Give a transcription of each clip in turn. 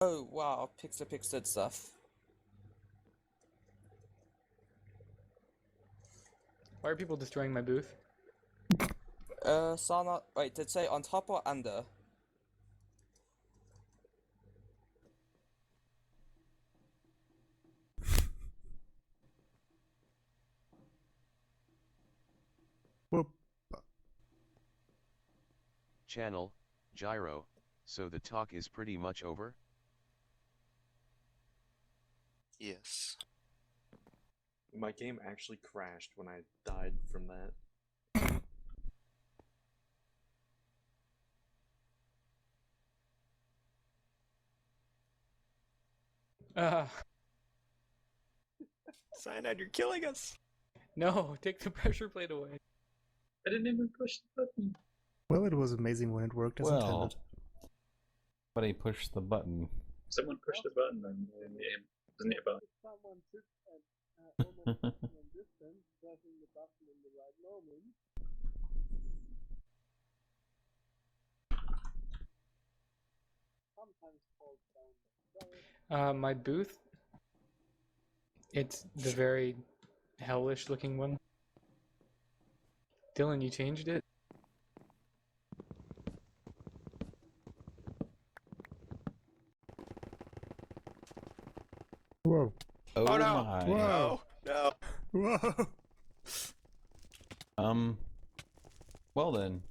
Oh wow, Pixar did stuff. Why are people destroying my booth? Sana, wait, did it say on top or under? Whoop. Channel, Gyro, so the talk is pretty much over? Yes. My game actually crashed when I died from that. Cyanide, you're killing us! No, take the pressure plate away. I didn't even push the button. Well, it was amazing when it worked as intended. But he pushed the button. Someone pushed the button and it was nearby. Someone sits at almost maximum distance, pressing the button in the right moment. Sometimes falls down. My booth. It's the very hellish looking one. Dylan, you changed it? Whoa. Oh, no! my. Whoa. No! Whoa! Well then.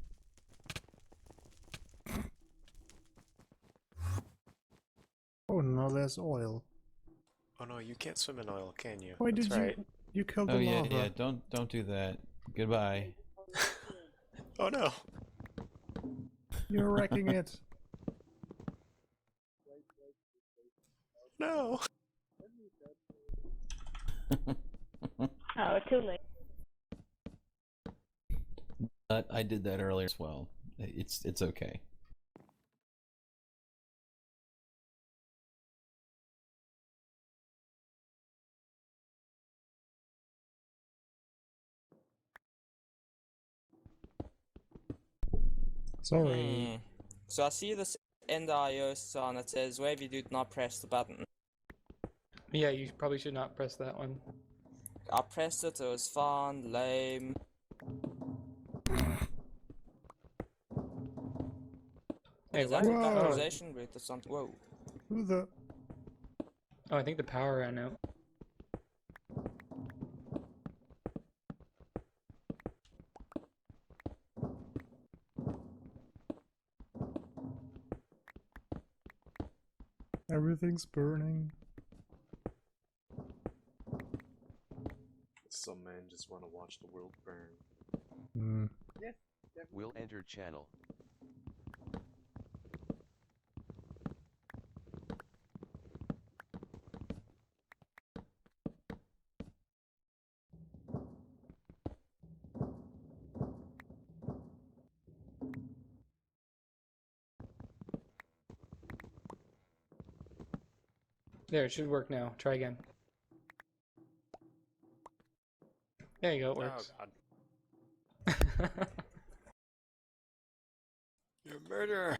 Oh, now there's oil. Oh no, you can't swim in oil, can you? Why That's did right. you killed the Oh yeah, lava? yeah. Don't do that. Goodbye. Oh no! You're wrecking it. No! Oh, too late. But I did that earlier as well. It's okay. Sorry. So I see this in the IO sign that says wherever you do not press the button. Yeah, you probably should not press that one. I pressed it, it was fun, lame. Hey, Is that what? a Whoa. conversation with or something? Whoa. Who the? Oh, I think the power ran out. Everything's burning. Some men just want to watch the world burn. Hmm. Yes, Will enter channel. There, it should work now. Try again. There you go, it works. Oh god. You're a murderer!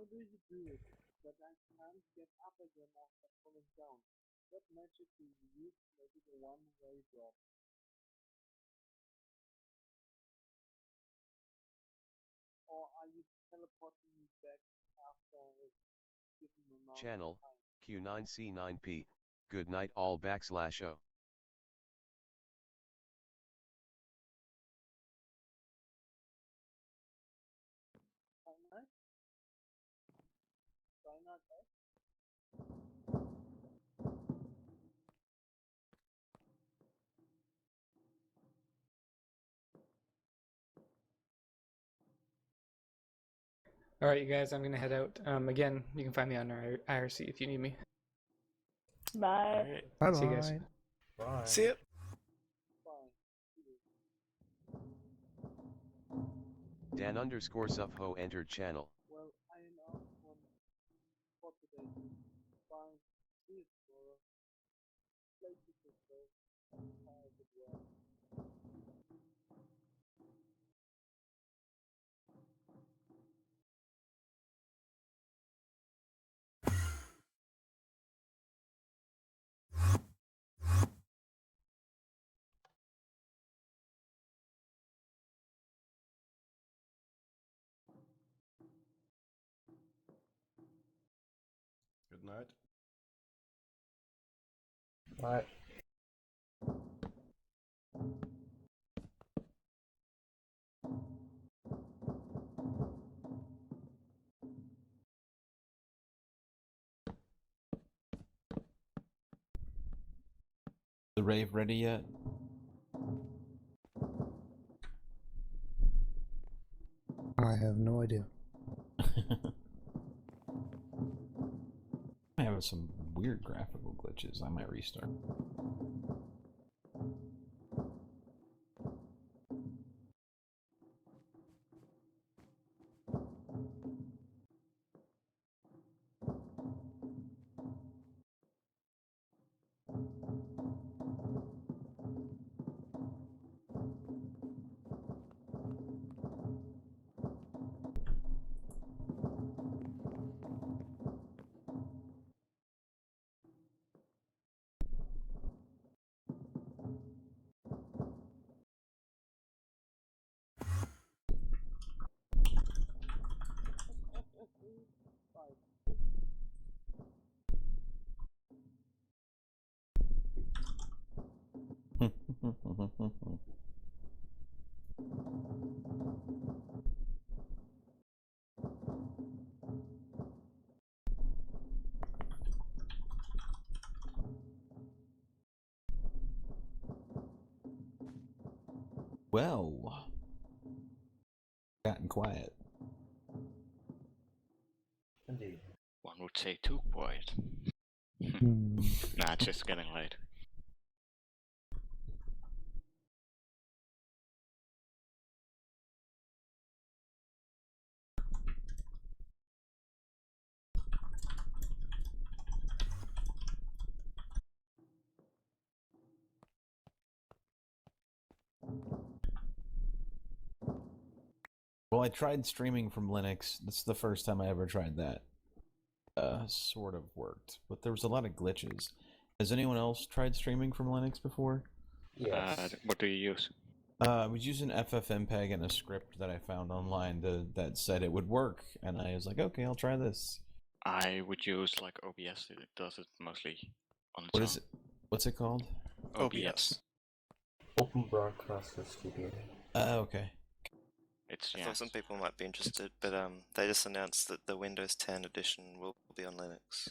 how do you do it? But I can't get up again after falling down. What magic do you use to make it a one-way drop? Or are you teleporting me back after a given amount Channel, of time? Q9C9P. Good night all /O. Cyanide? Cyanide X? Alright, you guys, I'm gonna head out. Again, you can find me on our IRC if you need me. Bye. Alright. Bye See you guys. bye. See ya! Fine. Dan_Sufho entered channel. Well, I am out for today. Bye. See you tomorrow. Play to yourself. Have a good one. Good night. Right. The rave ready yet? I have no idea. I have some weird graphical glitches. I might restart. Well, gotten quiet. Indeed. One would say too quiet. Nah, it's just getting late. Well, I tried streaming from Linux. That's the first time I ever tried that. Sort of worked, but there was a lot of glitches. Has anyone else tried streaming from Linux before? Yes. What do you use? I was using FFmpeg and a script that I found online that said it would work, and I was like, okay, I'll try this. I would use like OBS. It does it mostly on its What own. is it? What's it called? OBS. Open Broadcaster Studio. Okay. It's I thought some people might be interested, but they just announced that the Windows 10 edition will be on Linux.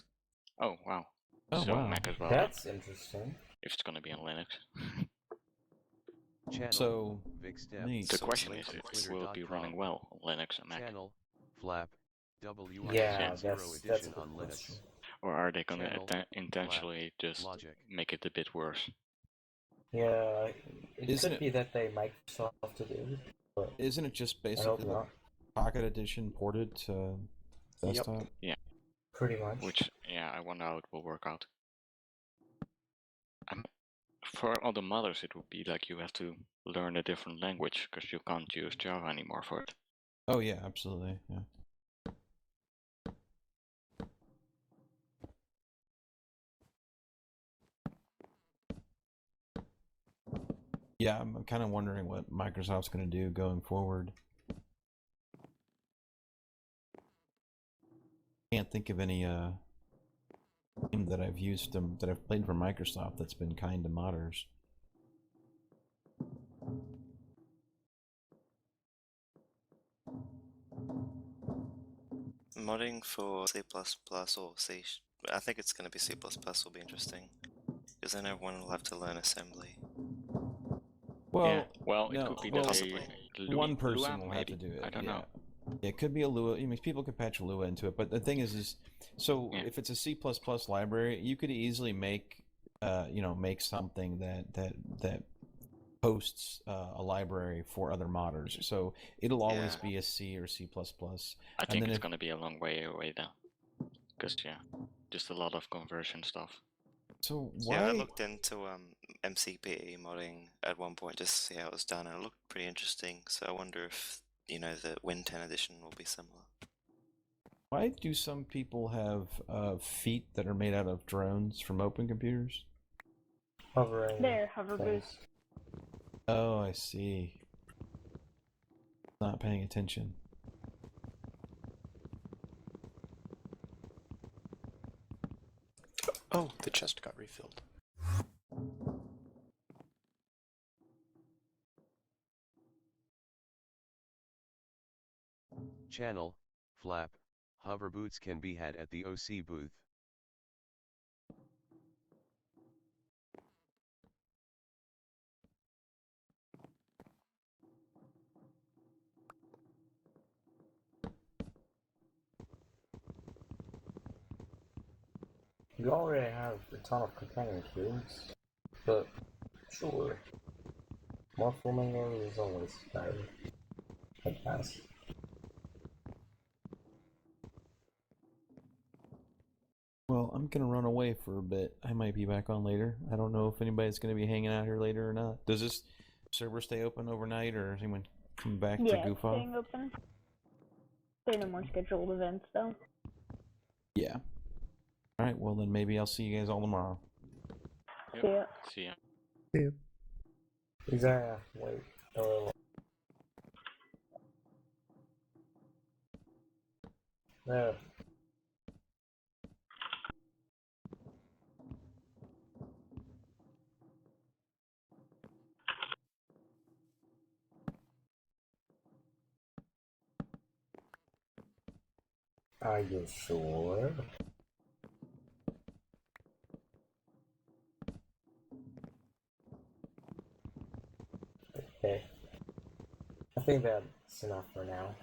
Oh wow. Oh, so wow. Mac as well. That's interesting. If it's gonna be on Linux. Channel, So, Vixdep, neat. The So question it's is, linked if to it will be running well on Linux and Mac, Channel, Flap, WI Yeah, Zero that's edition a on good Linux. question. or are they gonna Channel, intentionally just Logic. make it a bit worse? Yeah, it Isn't could it- be that they Microsoft to do, but Isn't it just I hope basically the not. Pocket Edition ported to desktop? Yeah. Pretty much. Which, yeah, I wonder how it will work out. For other mothers, it would be like you have to learn a different language because you can't use Java anymore for it. Oh yeah, absolutely. Yeah. Yeah, I'm kind of wondering what Microsoft's going to do going forward. Can't think of any game that I've used that I've played for Microsoft that's been kind to modders. Modding for C++ or C, I think it's going to be C++ will be interesting, because then everyone will have to learn assembly. Well, yeah, well, no, it could be well, that one person Lua, will maybe. have to do it. I don't yeah. know. It could be a Lua. I mean, people could patch Lua into it, but the thing is so Yeah. if it's a C++ library, you could easily make, make something that hosts a library for other modders. So it'll always Yeah. be a C or C++. I think then it's if- going to be a long way away though. Because, yeah, just a lot of conversion stuff. So why? Yeah, I looked into MCPE modding at one point just to see how it was done, and it looked pretty interesting. So I wonder if the Win 10 edition will be similar. Why do some people have feet that are made out of drones from open computers? Hovering. There, hover things. boost. Oh, I see. Not paying attention. Oh, the chest got refilled. Channel, flap, hover boots can be had at the OC booth. You already have a ton of companion cubes, but sure, more flamingos is always better, I guess. Well, I'm gonna run away for a bit. I might be back on later. I don't know if anybody's gonna be hanging out here later or not. Does this server stay open overnight, or is anyone come back to Yeah, goof off? staying open. Say no more scheduled events, though. Yeah. All right. Well, then maybe I'll see you guys all tomorrow. Yep. See ya. See ya. Yep. Isaiah, wait. There. Are you sure? Okay. I think that's enough for now.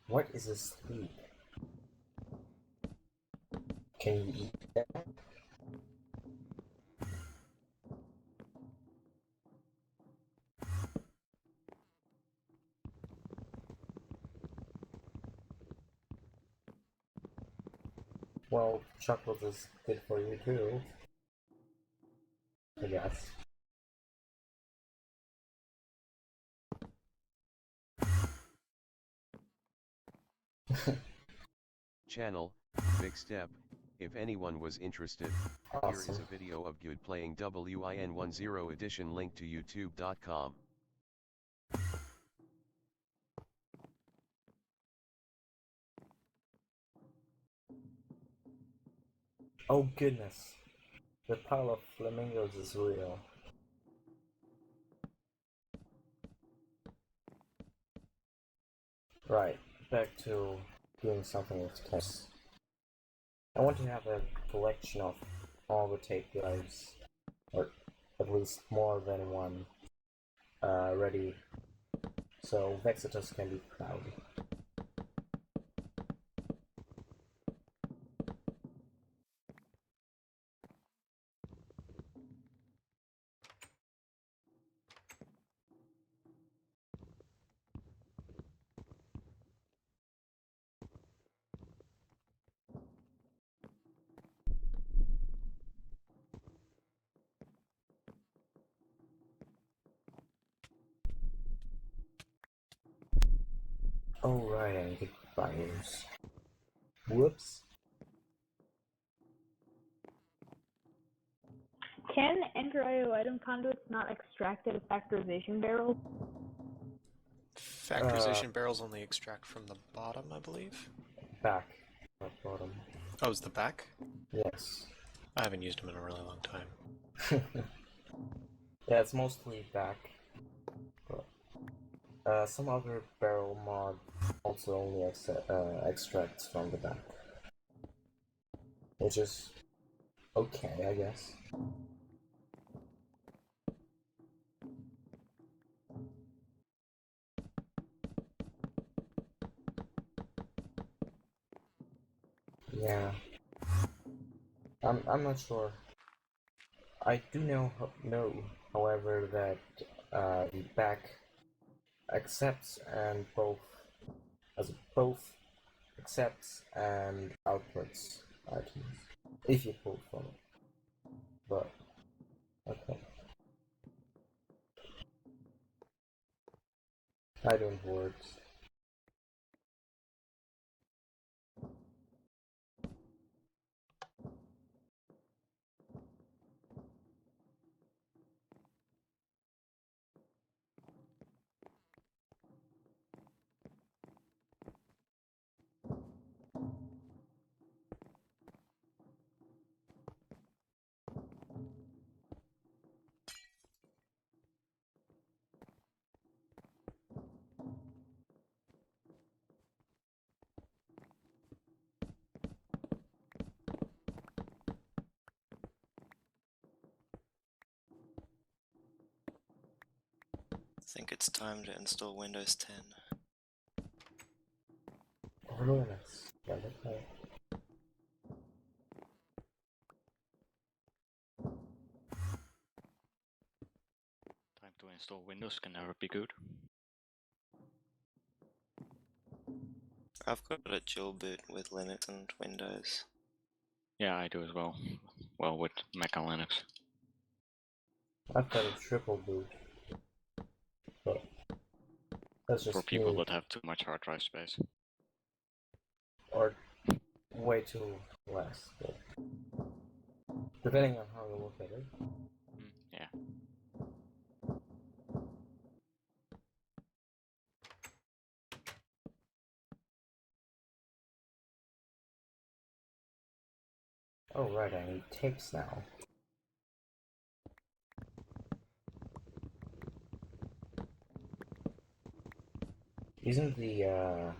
What is a sleep? Can you eat that? Well, chocolate is good for you too, I guess. Channel, big step. If anyone was interested, here is Awesome. a video of Good playing WIN10 edition linked to youtube.com. Oh goodness. The pile of flamingos is real. Right, back to doing something with tests. I want to have a collection of all the tape drives, or at least more than one, ready, so Vexitus can be proud. Oh right, I get buyers. Whoops. Can Enter.io item conduits not extract at a factorization barrel? Factorization barrels only extract from the bottom, I believe. Back, not bottom. Oh, is the back? Yes. I haven't used them in a really long time. Yeah, it's mostly back. But, some other barrel mod also only extracts from the back. Which is okay, I guess. Yeah. I'm not sure. I do know, however, that the back accepts and both accepts and outputs items if you pull from it. But okay, I don't words. think it's time to install Windows 10. Linux. Okay. Time to install Windows can never be good. I've got a dual boot with Linux and Windows. Yeah, I do as well. Well, with Mac and Linux. I've got a triple boot. But that's just For people me. that have too much hard drive space. Or way too less. But depending on how you look at it. Yeah. Oh right, I need tapes now. Isn't the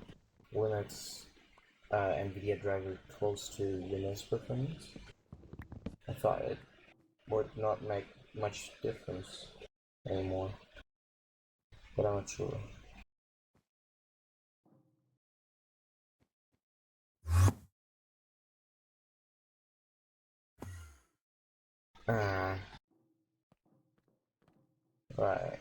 Linux NVIDIA driver close to Windows performance? I thought it would not make much difference anymore, but I'm not sure. Right.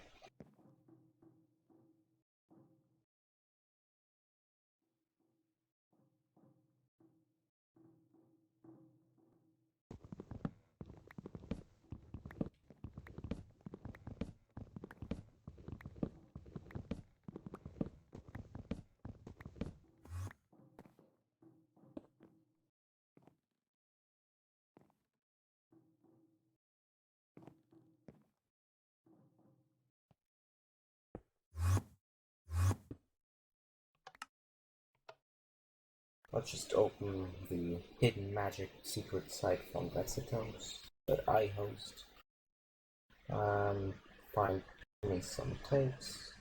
Let's just open the hidden magic secret site from Lexicons that I host. Find me some tapes.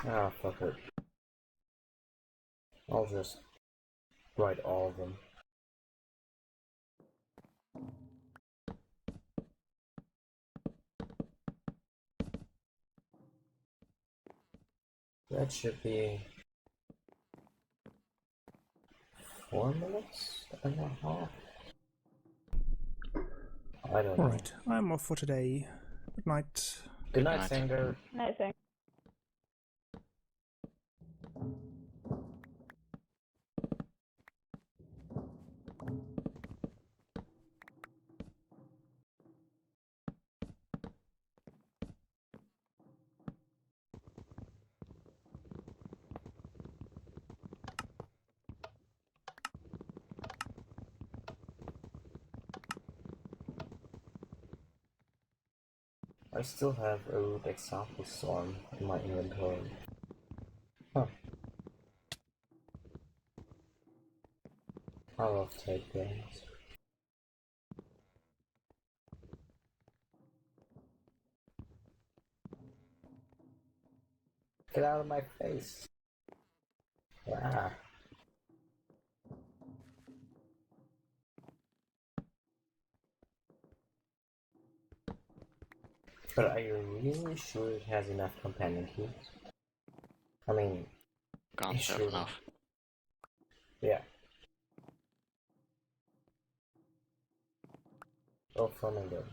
Ah, fuck it. I'll just write all of them. That should be 4 minutes and a half. I don't know. Alright, I'm off for today. Good night. Good night, Sanger. Night, Sanger. I still have a root example storm in my inventory. Huh. I love tape games. Get out of my face. Ah. But are you really sure it has enough companion keys? I mean, Can't have sure. enough. Yeah. Oh, fun and good.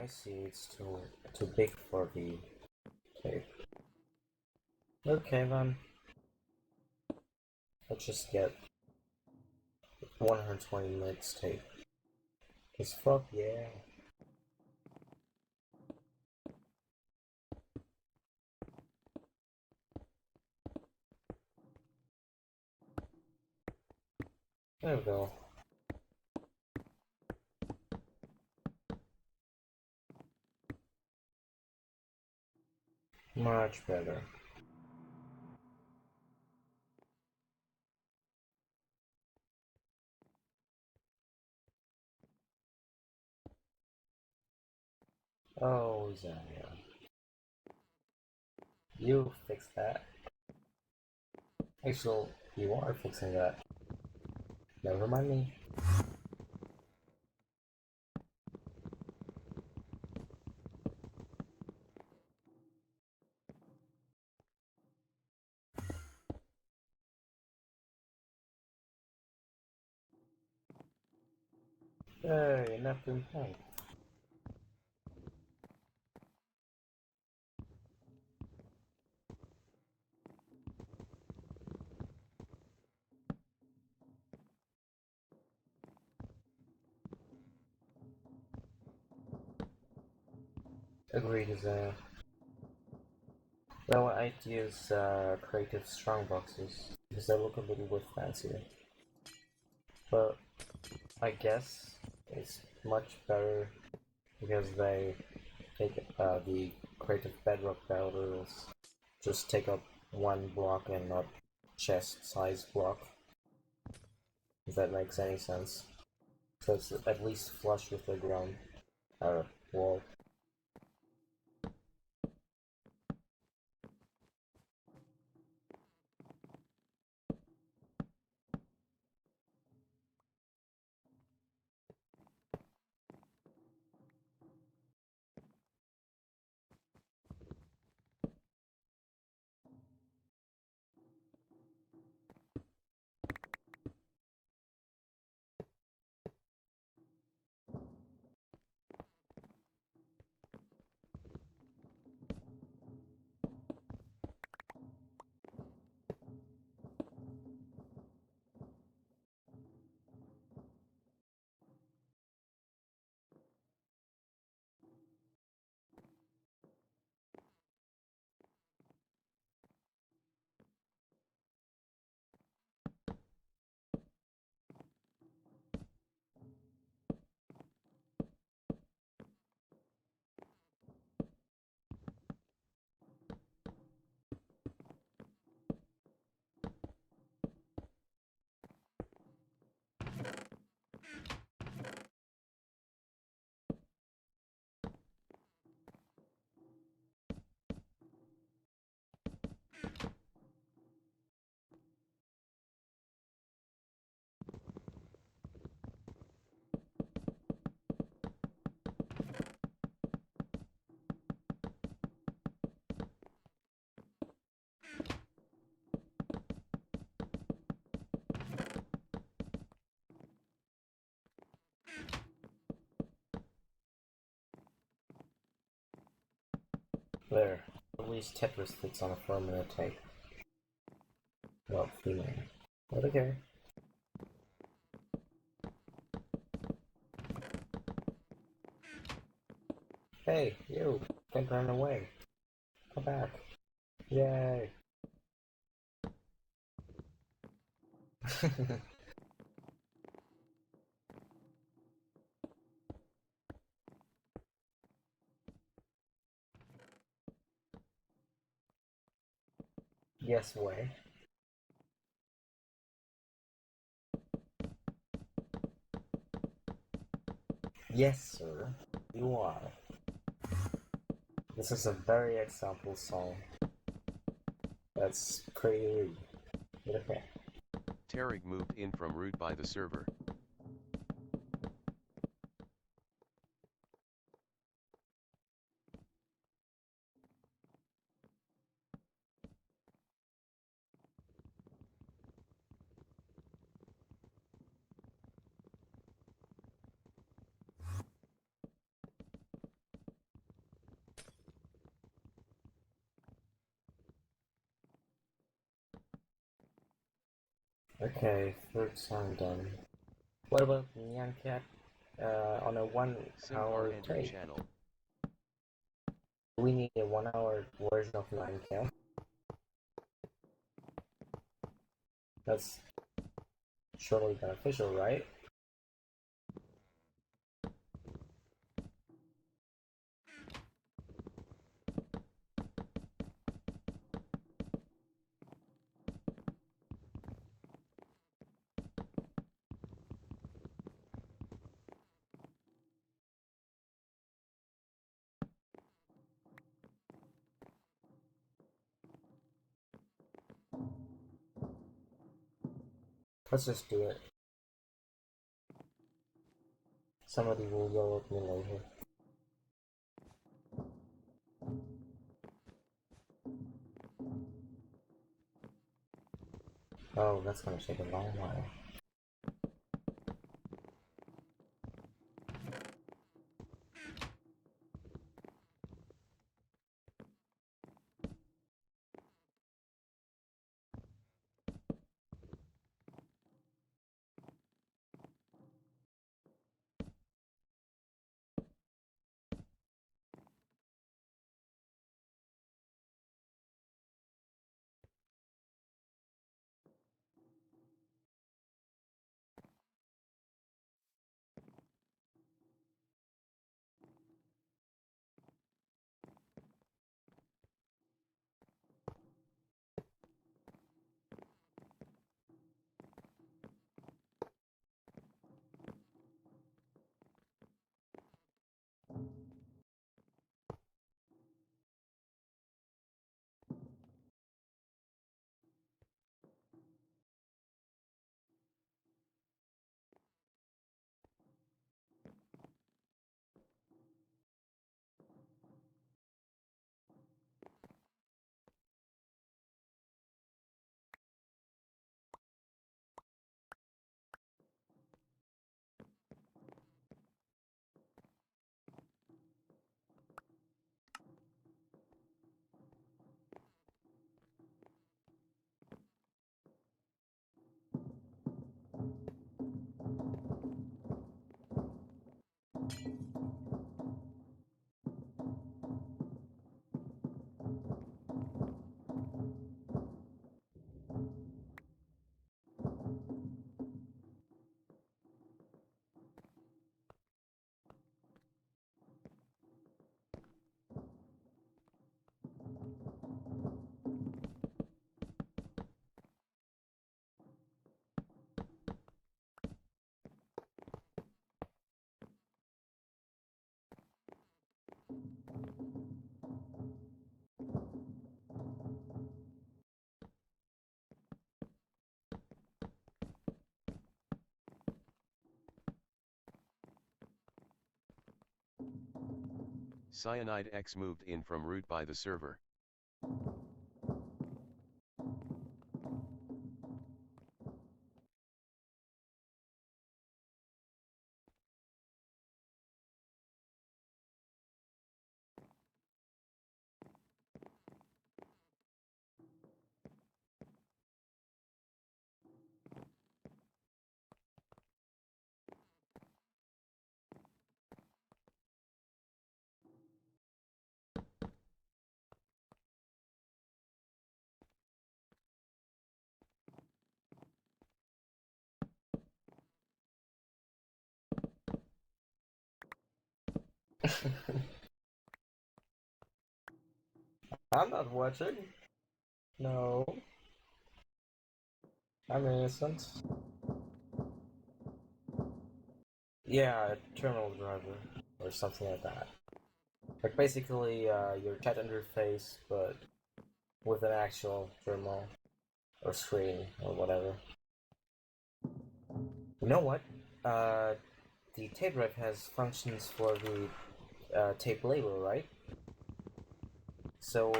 I see. It's too big for the tape. Okay then. Let's just get 120 minutes tape. Cause fuck yeah. There we go. Much better. Oh, Zaya. You fix that. Actually, you are fixing that. Never mind me. Hey, Neptune Tank. Agreed, Zaya. Though I'd use creative strongboxes because they look a little bit fancier. But I guess it's much better because they take the creative bedrock barrels just take up one block and not chest size block. If that makes any sense. So it's at least flush with the ground wall. There. At least Tetris fits on a permanent tape. Well, female. But okay. Hey, you! Can't run away. Come back. Yay! Yes, way. Yes, sir. You are. This is a very example song. That's pretty rude. But okay. Tarek moved in from root by the server. Okay, third sign done. What about Nyan Cat on a 1 hour tape? channel. We need a 1 hour version of Nyan Cat. That's surely beneficial, right? Let's just do it. Somebody will yell at me later. Oh, that's gonna take a long while. Cyanide X moved in from root by the server. I'm not watching. No. I'm innocent. Yeah, a terminal driver. Or something like that. Like basically your chat interface, but with an actual terminal. Or screen, or whatever. You know what? The tape drive has functions for the tape label, right? So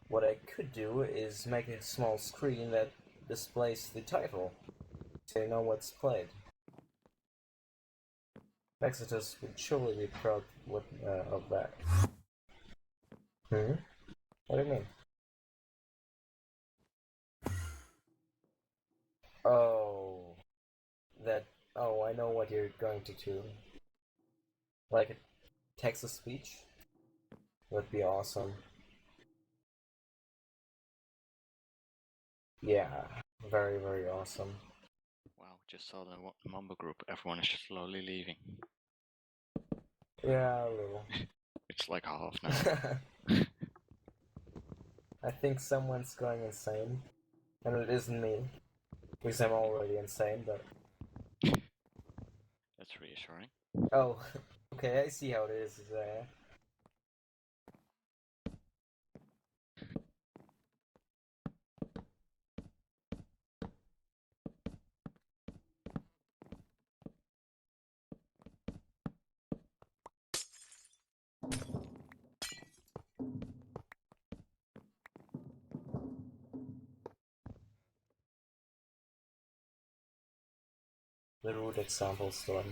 what I could do is make a small screen that displays the title, so you know what's played. Exodus would surely be proud of that. Hmm? What do you mean? Oh, that. Oh, I know what you're going to do. Like a text-to-speech? Would be awesome. Yeah, very, very awesome. Wow, just saw the Mumbo group. Everyone is slowly leaving. Yeah, a little. It's like half now. I think someone's going insane. And it isn't me. Because I'm already insane, but... That's reassuring. Oh, okay, I see how it is. The root example storm.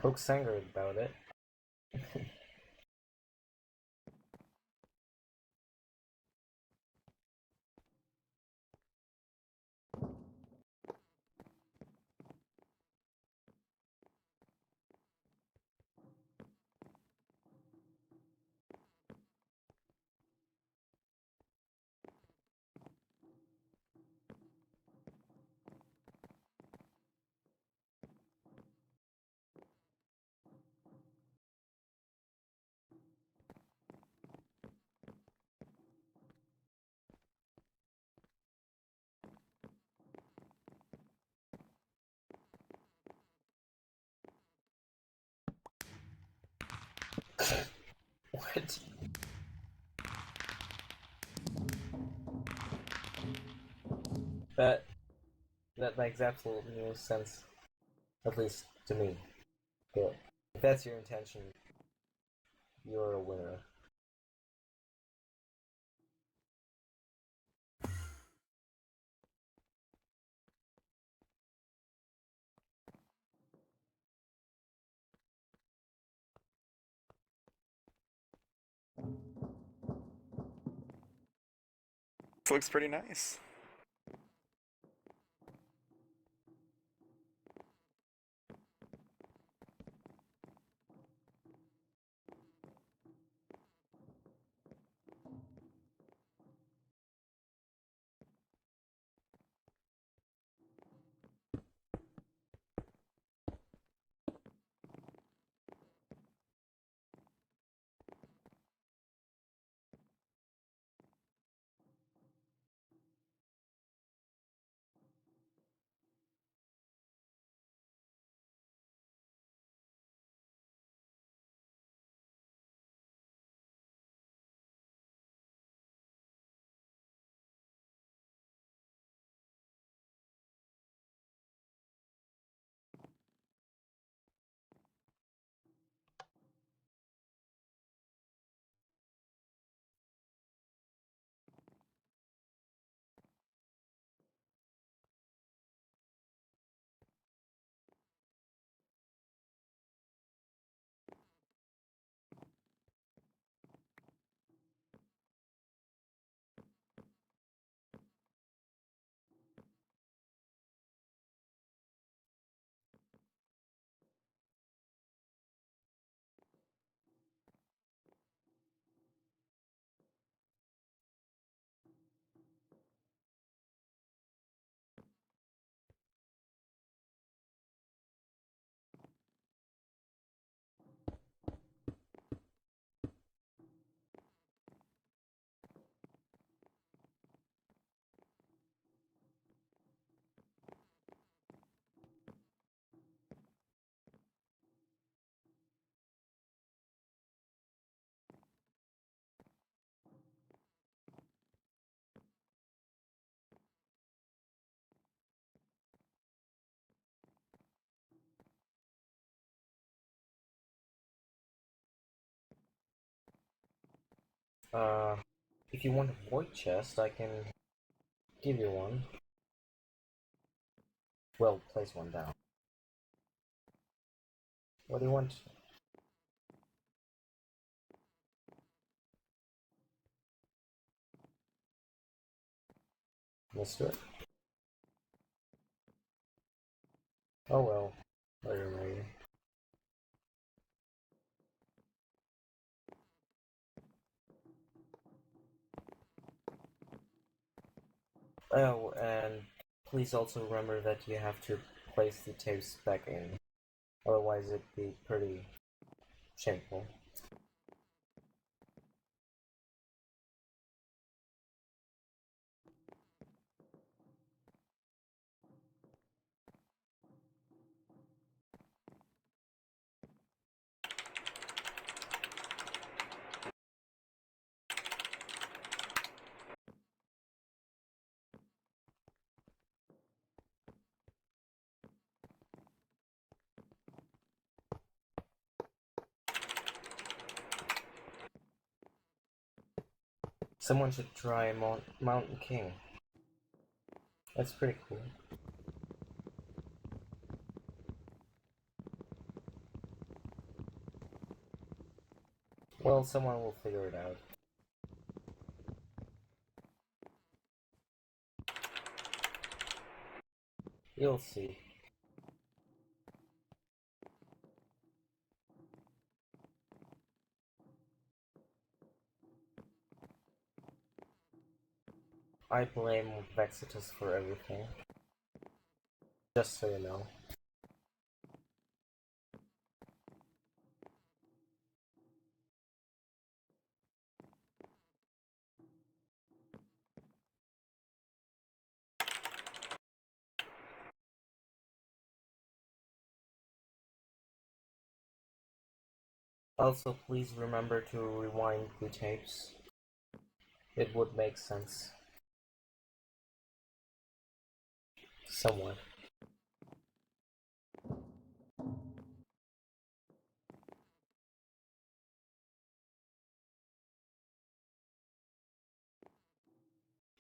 Hook's angry about it. What? That makes absolutely no sense. At least to me. But if that's your intention, you're a winner. This looks pretty nice. If you want a void chest, I can give you one. Well, place one down. What do you want? Mister? Oh well. Later, maybe. Oh, and please also remember that you have to place the tapes back in. Otherwise it'd be pretty shameful. Someone should try Mountain King. That's pretty cool. Well, someone will figure it out. You'll see. I blame Vexitus for everything. Just so you know. Also, please remember to rewind the tapes. It would make sense. Somewhat.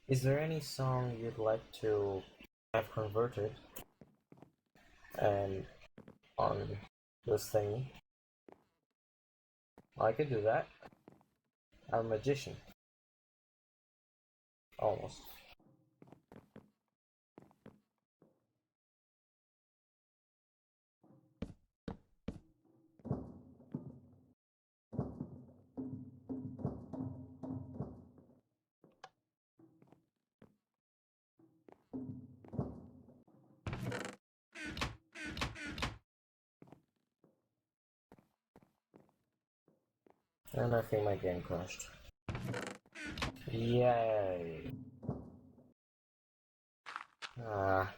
Is there any song you'd like to have converted and on this thing? I could do that. I'm a magician. Almost. And I think my game crashed. Yay! Ah.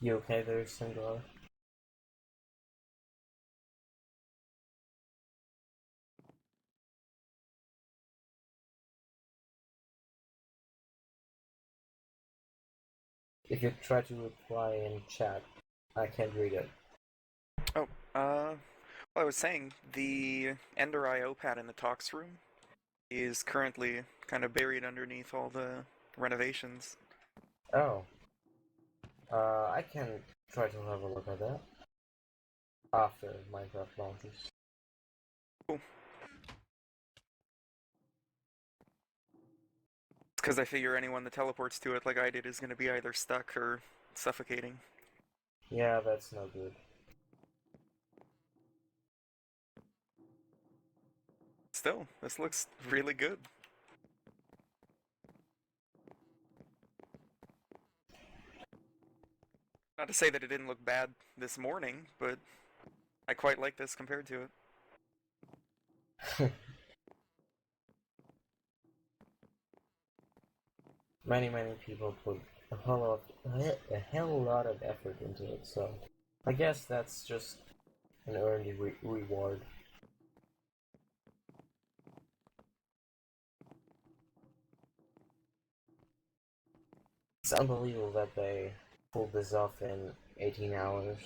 You okay there, Singular? If you try to reply in chat, I can't read it. Oh, well, I was saying, the Ender IO pad in the talks room is currently kind of buried underneath all the renovations. Oh. I can try to have a look at that after Minecraft launches. Cool. Because I figure anyone that teleports to it like I did is going to be either stuck or suffocating. Yeah, that's no good. Still, this looks really good. Not to say that it didn't look bad this morning, but I quite like this compared to it. Many people put a hell lot of effort into it, so I guess that's just an earned reward. It's unbelievable that they pulled this off in 18 hours.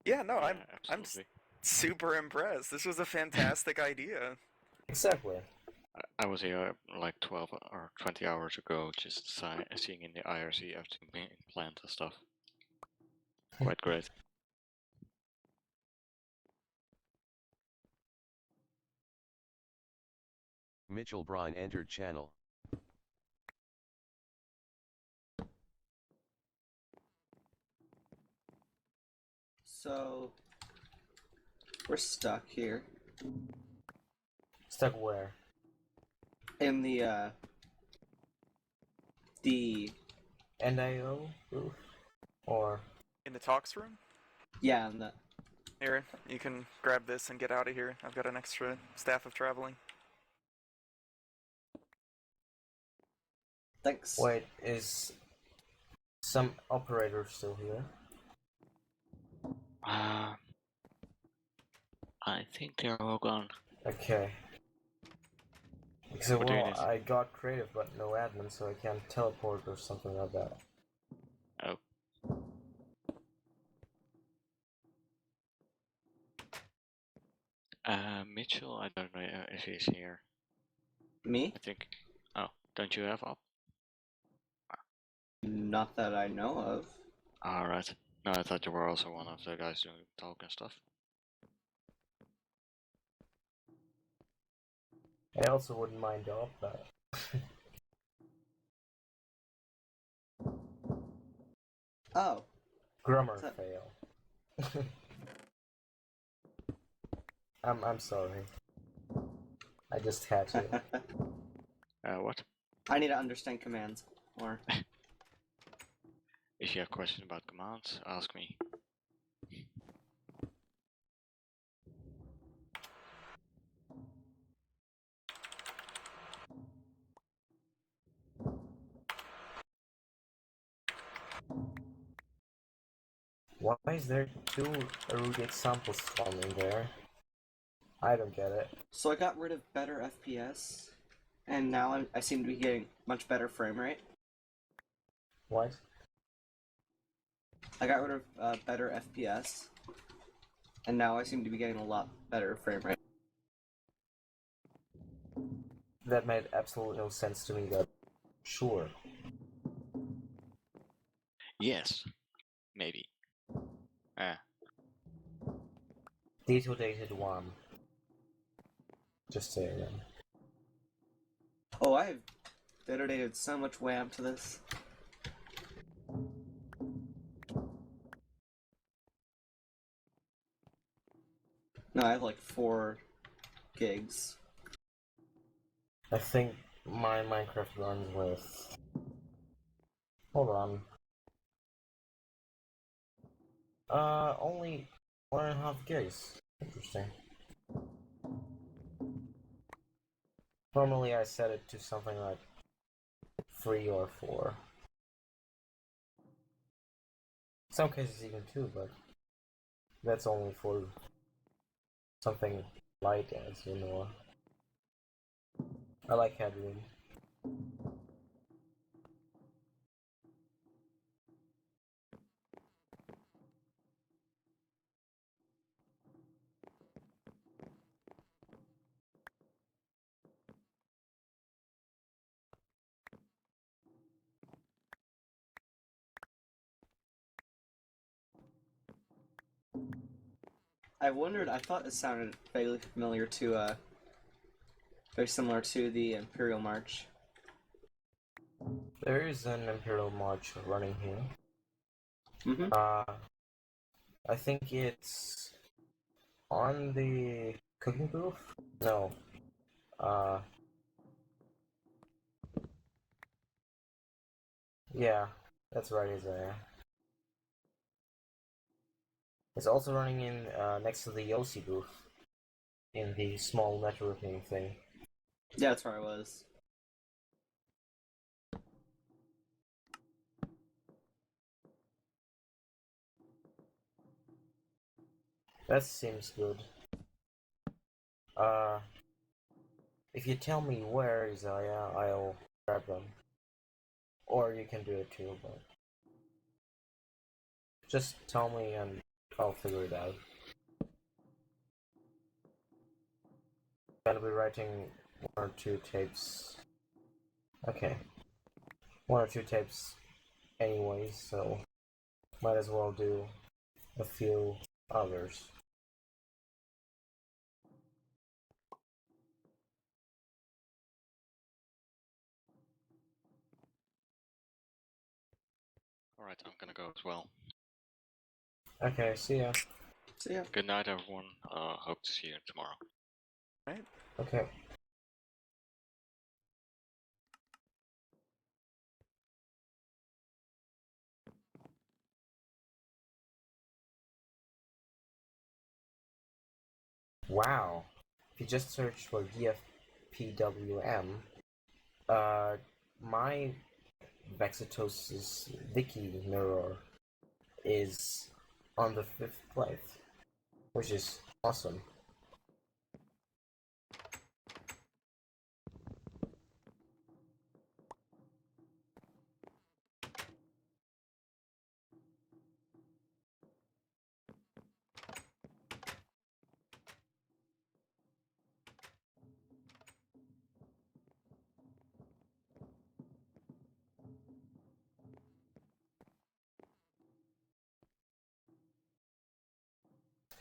Yeah, no, Yeah, I'm absolutely. super impressed. This was a fantastic idea. Exactly. I was here like 12 or 20 hours ago, just seeing in the IRC everything planned and stuff. Quite great. Mitchell Brine entered channel. So we're stuck here. Stuck where? In the NIO booth? Or In the talks room? yeah, in the Here, you can grab this and get out of here. I've got an extra staff of traveling. thanks. wait, is some operator still here? I think they're all gone. Okay. So, What do you need? I got creative but no admin, so I can't teleport or something like that. Oh. Mitchell, I don't know if he's here. Me? I think. Oh, don't you have up? Not that I know of. Alright. No, I thought you were also one of the guys doing talk and stuff. I also wouldn't mind off that. Oh. Grammar fail. I'm sorry. I just had to. What? I need to understand commands more. If you have questions about commands, ask me. Why is there 2 root examples forming there? I don't get it. So I got rid of better FPS, and now I seem to be getting much better frame rate. What? I got rid of better FPS, and now I seem to be getting a lot better frame rate. That made absolutely no sense to me, but sure. Yes. Maybe. Detonated 1. Just say again. Oh, I have detonated so much WAM to this. No, I have like 4 gigs. I think my Minecraft runs with... Hold on. Only 1.5 gigs. Interesting. Normally I set it to something like 3 or 4. Some cases even 2, but that's only for something light, as you know. I like headroom. I wondered, I thought it sounded vaguely familiar to, very similar to the Imperial March. There is an Imperial March running here. Mm-hmm. I think it's on the cooking booth? No. Yeah, that's right, Isaiah. It's also running in next to the Yossi booth. in the small networking thing. Yeah, that's where I was. That seems good. If you tell me where, Isaiah, I'll grab them. Or you can do it too, but just tell me and I'll figure it out. I'm gonna be writing 1 or 2 tapes. Okay. 1 or 2 tapes anyways, so might as well do a few others. Alright, I'm gonna go as well. Okay, see ya. See ya. Good night, everyone. Hope to see you tomorrow. Right. Okay. Wow. If you just search for DFPWM, my Vexitosis wiki mirror is on the 5th place, which is awesome.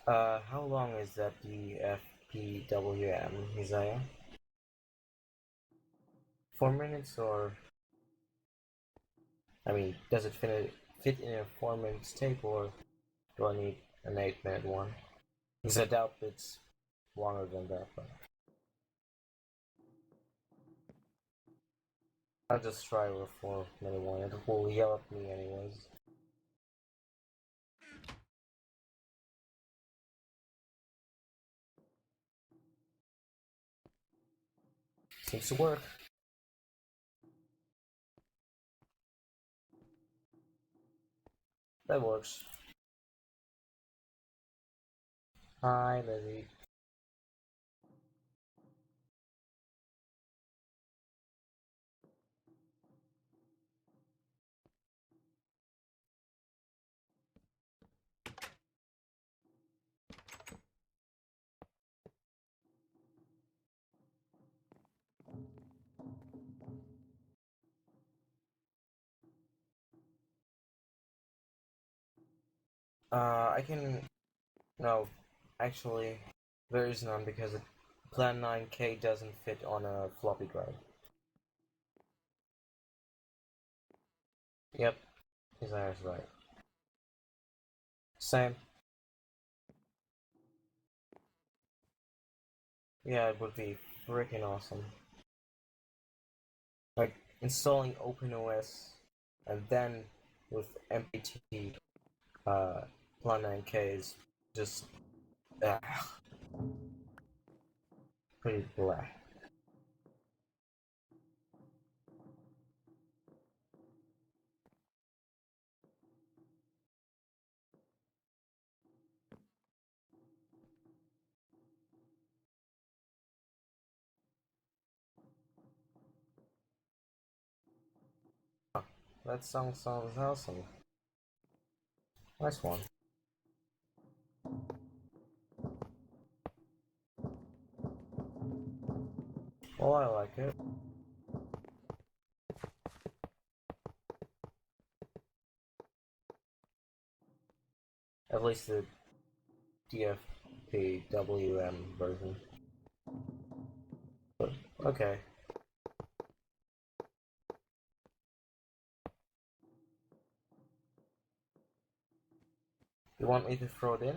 How long is that DFPWM, Isaiah? 4 minutes or... I mean, does it fit in a 4 minutes tape or do I need an 8-minute one? Because I doubt it's longer than that, but... I'll just try with 4-minute one. It will yell at me anyways. Seems to work. That works. Hi, Lizzie. I can... No, actually, there is none because Plan 9K doesn't fit on a floppy drive. Yep, Isaiah's right. Same. Yeah, it would be freaking awesome. Like, installing OpenOS and then with MPT, Plan 9K is just... pretty blah. That song sounds awesome. Nice one. Well, I like it. At least the DFPWM version. But, okay. You want me to throw it in?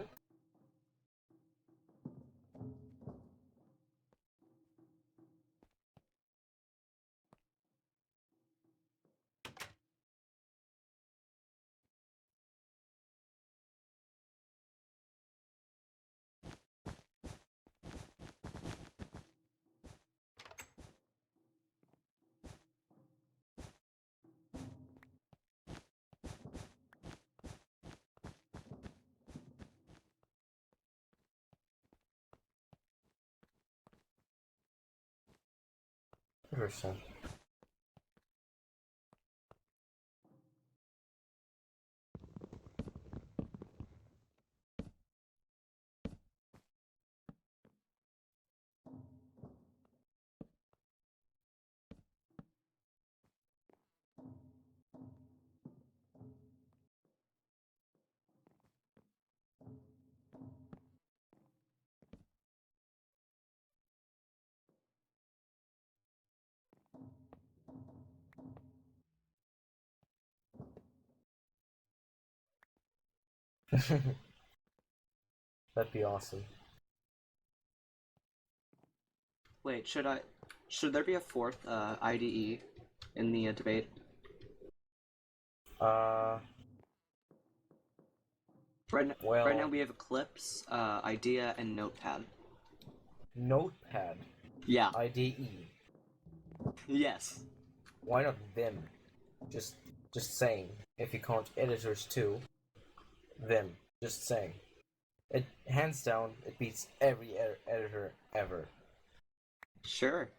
100%. That'd be awesome. Wait, should there be a fourth IDE in the debate? Right now we have Eclipse, Idea, and Notepad. Notepad? Yeah. IDE? Yes. Why not Vim? Just saying. If you count editors too, Vim. Just saying. It hands down, it beats every editor ever. Sure.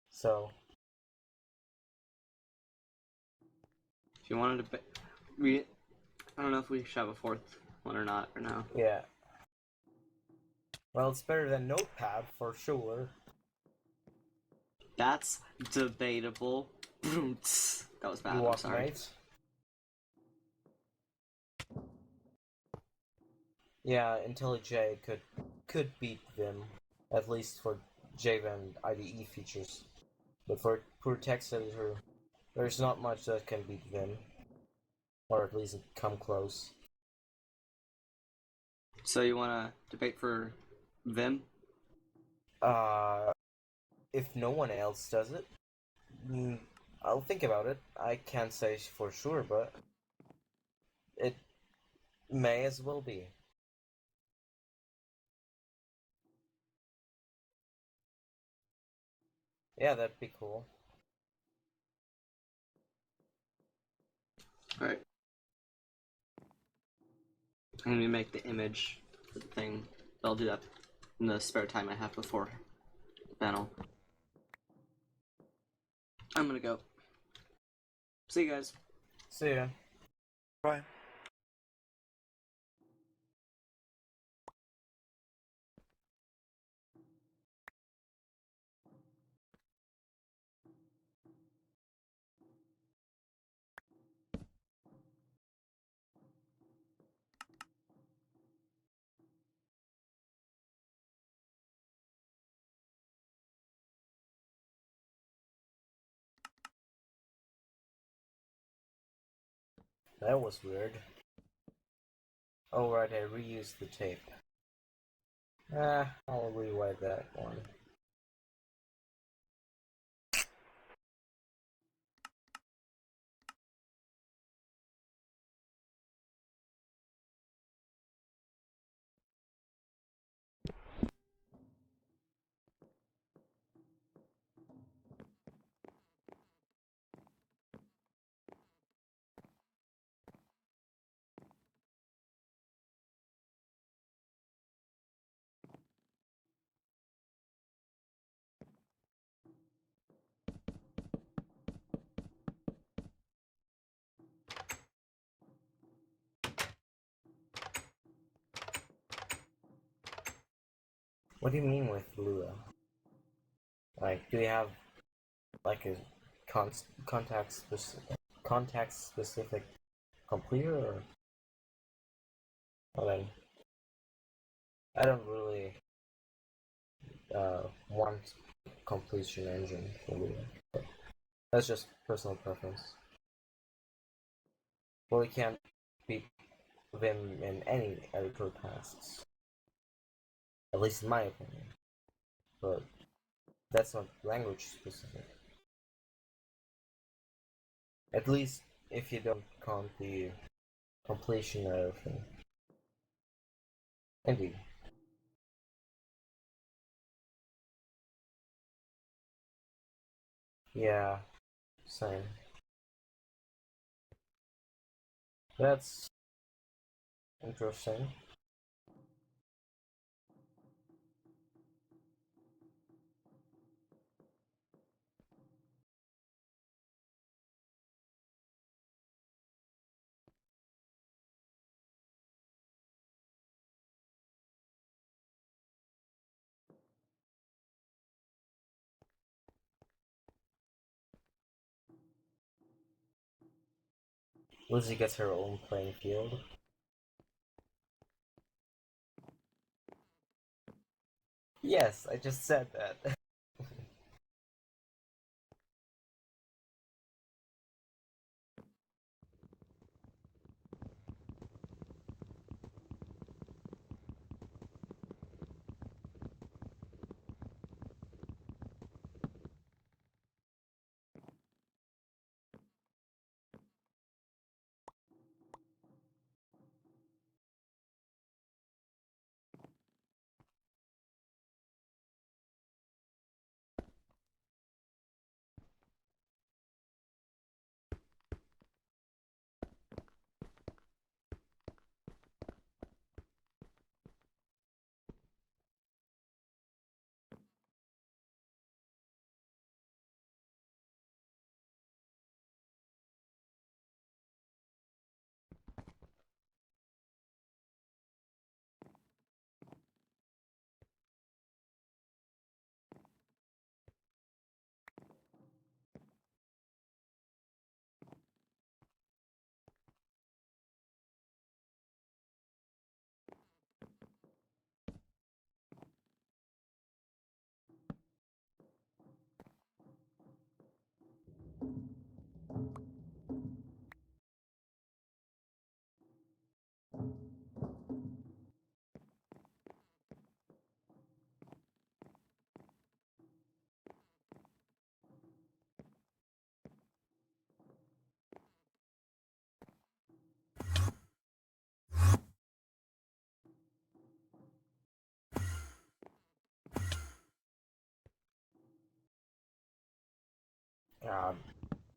So, if you wanted to, I don't know if we should have a fourth one or not for now. yeah. Well, it's better than Notepad for sure. That's debatable. That was bad. You I'm walk sorry. right. Yeah, IntelliJ could beat Vim, at least for Java and IDE features. But for pure text editor, there's not much that can beat Vim, or at least come close. So you want to debate for Vim? If no one else does it, I'll think about it. I can't say for sure, but it may as well be. Yeah, that'd be cool. Alright. I'm gonna make the image for the thing. I'll do that in the spare time I have before the panel. I'm gonna go. See you guys. See ya. Bye. That was weird. Oh right, I reused the tape. I'll rewrite that one. What do you mean with Lua? Like, do you have like a contact specific completer, or? Well then, I don't really want completion engine for Lua. But that's just personal preference. Well, we can't beat Vim in any editor tasks. At least in my opinion. But that's not language specific. At least if you don't count the completion of Indeed. Yeah, same. That's interesting. Lizzie gets her own playing field. Yes, I just said that.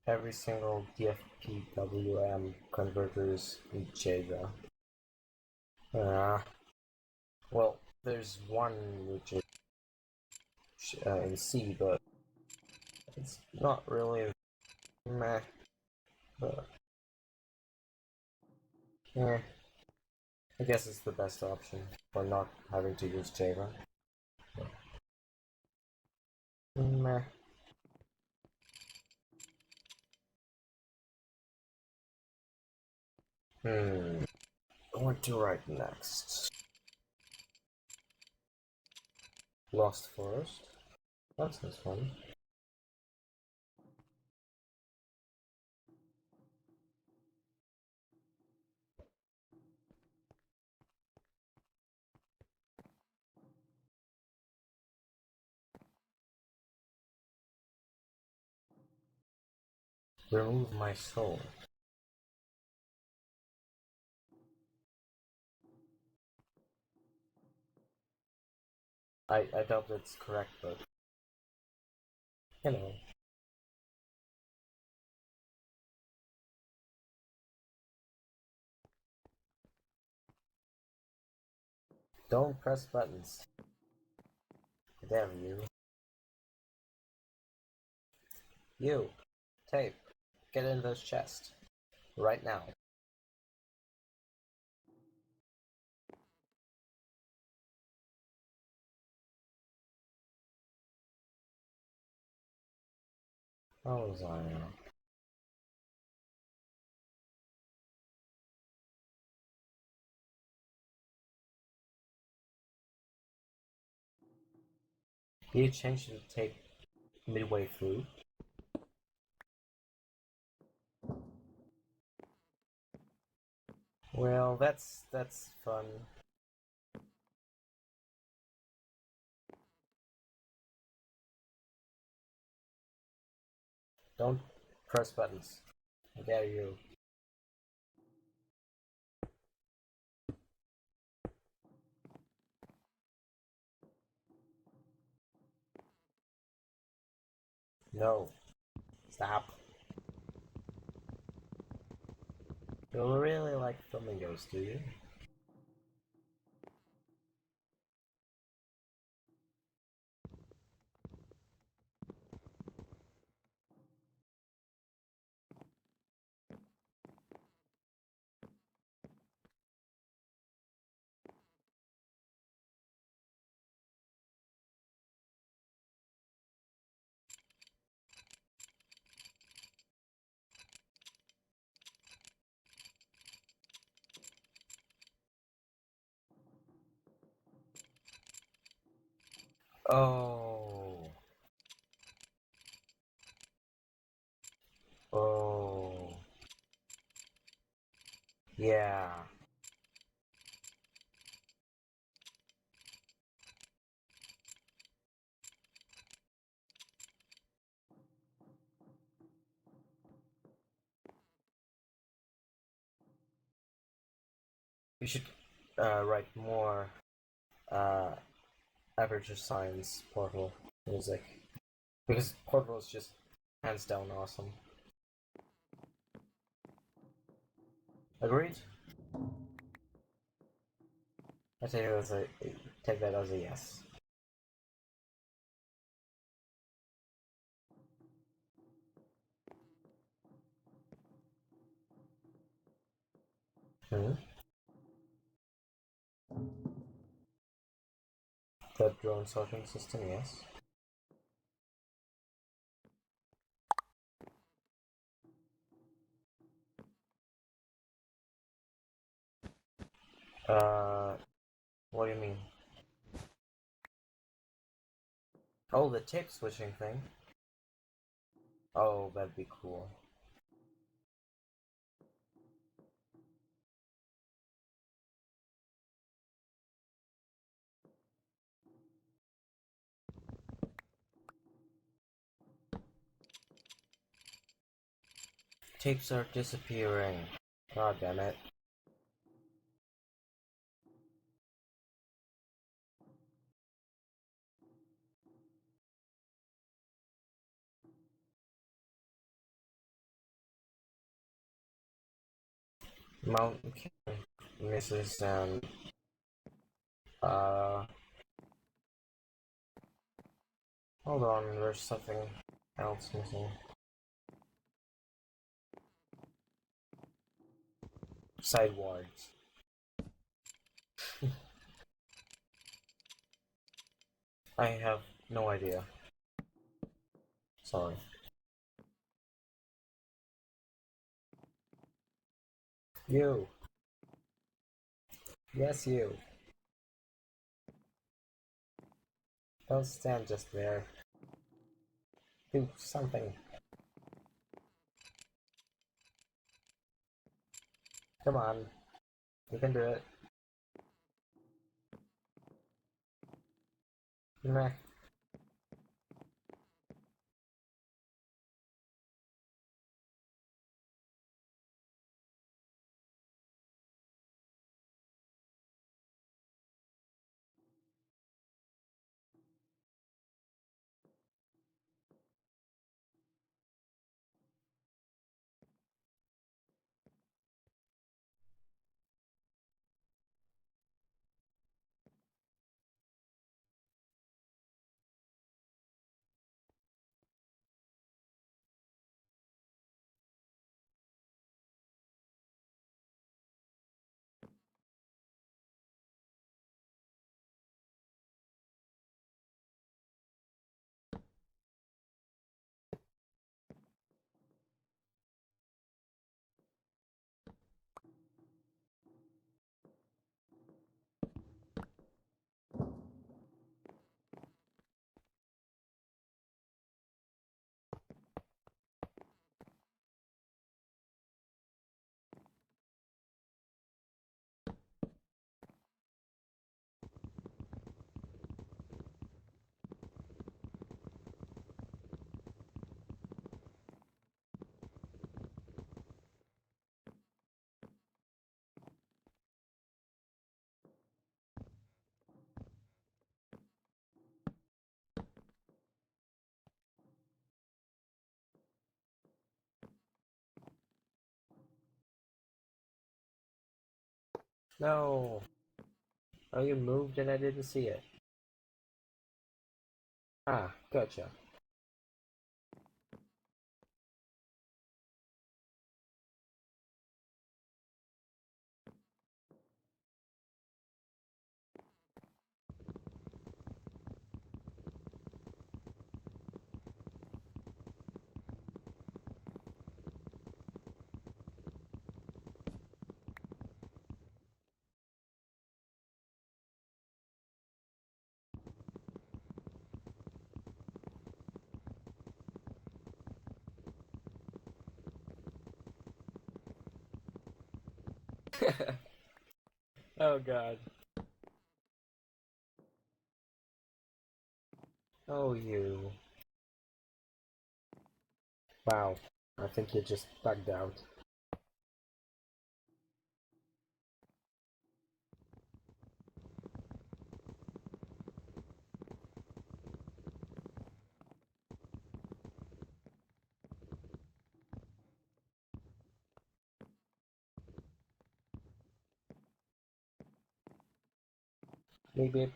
Every single DFPWM converters in Java. Well, there's one which is in C, but it's not really meh. But yeah, I guess it's the best option for not having to use Java. Meh. What to write next? Lost Forest. That's this one. Remove my soul. I doubt that's correct, but you know. Don't press buttons. Damn you. You, tape, get in those chests. Right now. How was I? You changed to take midway through. Well, that's fun. Don't press buttons. I dare you. No. Stop. You really like flamingos, do you? Oh. Oh. Yeah. We should write more Aperture Science Portal music. Because Portal is just hands down awesome. Agreed? I take that as a yes. Hmm? The drone sorting system, yes. What do you mean? Oh, the tape switching thing? Oh, that'd be cool. Tapes are disappearing. God damn it. Mountain King misses and hold on, there's something else missing. Sidewards. I have no idea. Sorry. You. Yes, you. Don't stand just there. Do something. Come on. You can do it. Meh. No. Oh, you moved and I didn't see it. Ah, gotcha. Oh god. Oh, you. Wow. I think you just bugged out. Maybe.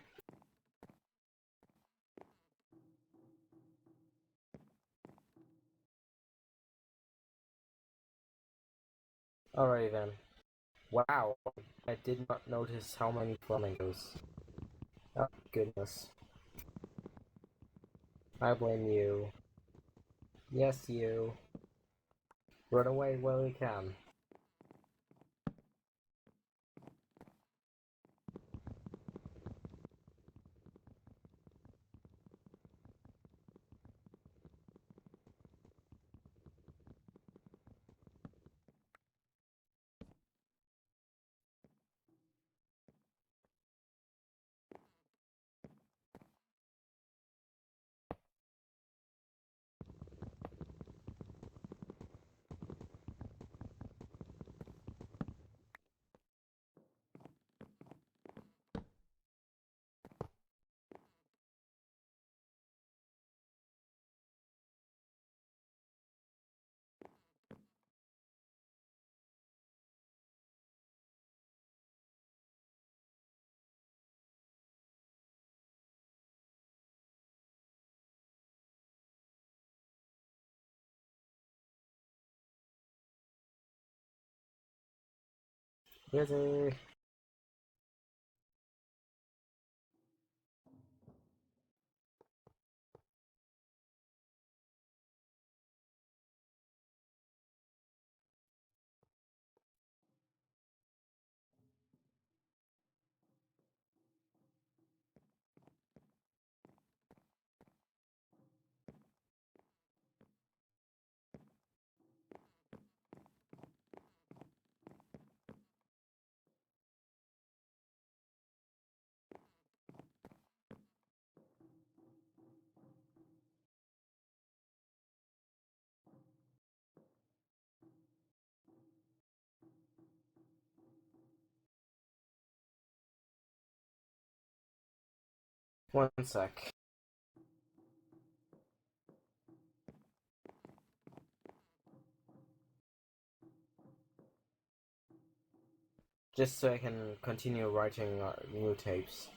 Alright then. Wow, I did not notice how many flamingos. Oh, goodness. I blame you. Yes, you. Run away while you can. Busy. One sec. Just so I can continue writing new tapes.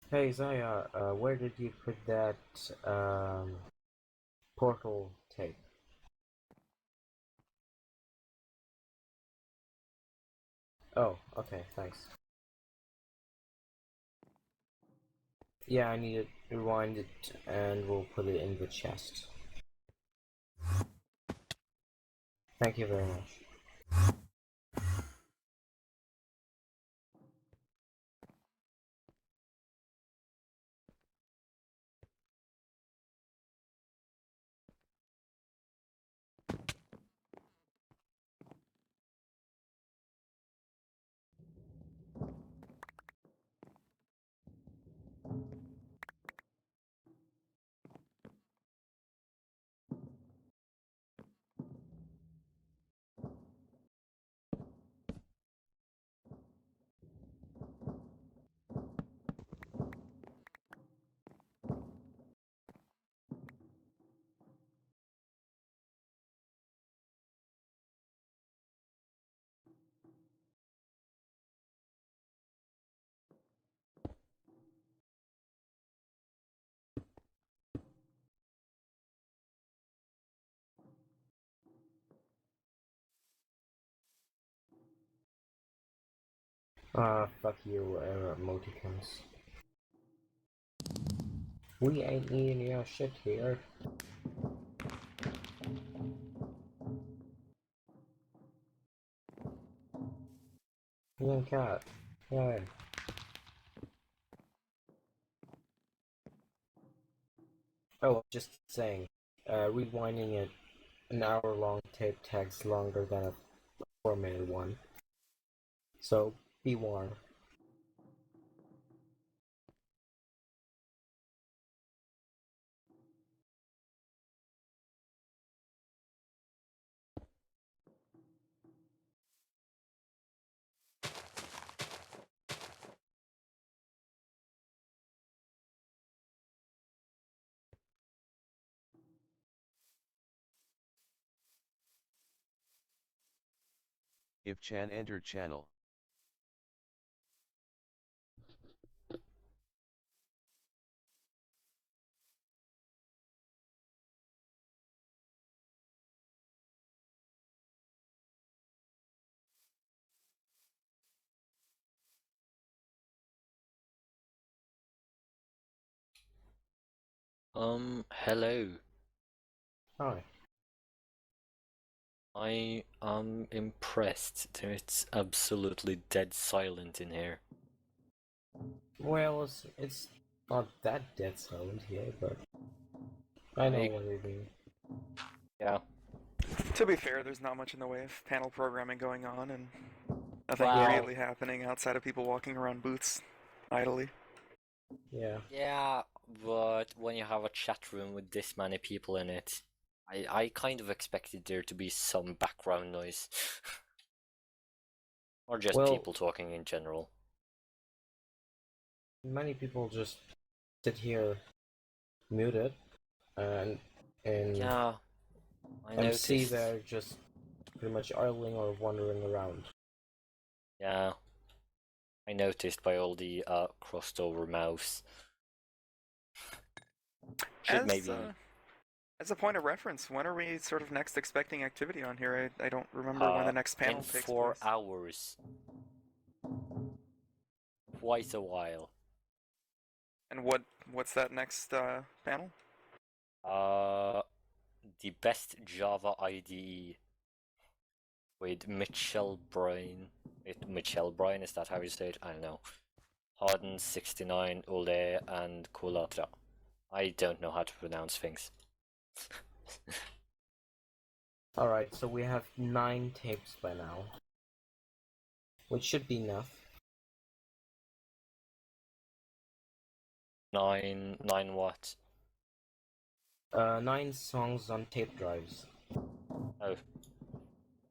Hey Zaya, where did you put that portal tape? Oh, okay, thanks. Yeah, I need it. Rewind it, and we'll put it in the chest. Thank you very much. Fuck you, emoticons. We ain't needing your shit here. Young cat. Yeah. Oh, just saying. Rewinding it an hour-long tape takes longer than a 4-minute one. So, be warned. If Chan entered channel. Hello. Hi. I am impressed that it's absolutely dead silent in here. Well, it's not that dead silent here, but I know what you mean. Yeah. To be fair, there's not much in the way of panel programming going on, and nothing Wow. really happening outside of people walking around booths idly. Yeah. Yeah, but when you have a chat room with this many people in it, I kind of expected there to be some background noise. Or just Well, people talking in general. many people just sit here muted, and in Yeah, I MC noticed. they're just pretty much idling or wandering around. Yeah. I noticed by all the crossed over mouths. Should maybe... As a point of reference, when are we sort of next expecting activity on here? I don't remember when the next panel in takes 4 place. hours. Quite a while. And what's that next panel? The best Java IDE with Mitchell Bryan. Mitchell Bryan, is that how you say it? I don't know. Harden, 69, Ole, and Kulatra. I don't know how to pronounce things. Alright, so we have 9 tapes by now. Which should be enough. 9 what? 9 songs on tape drives. Oh.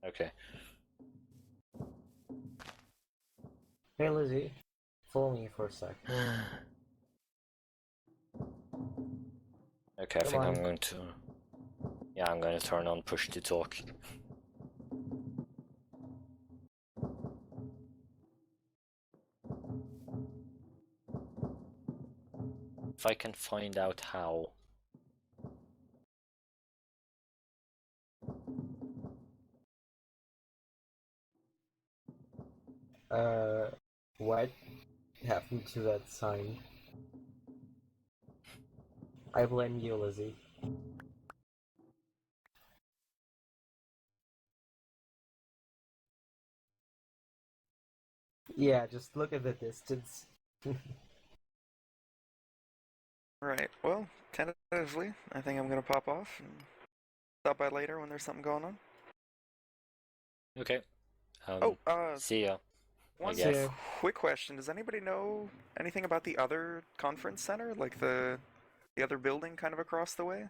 Okay. Hey Lizzie, follow me for a sec. Okay, I Come think on. I'm going to... Yeah, I'm going to turn on push to talk. If I can find out how. What happened to that sign? I blame you, Lizzie. Yeah, just look at the distance. Alright, well, tentatively, I think I'm gonna pop off and stop by later when there's something going on. Okay. See ya. One guess. quick question: does anybody know anything about the other conference center, like the other building, kind of across the way?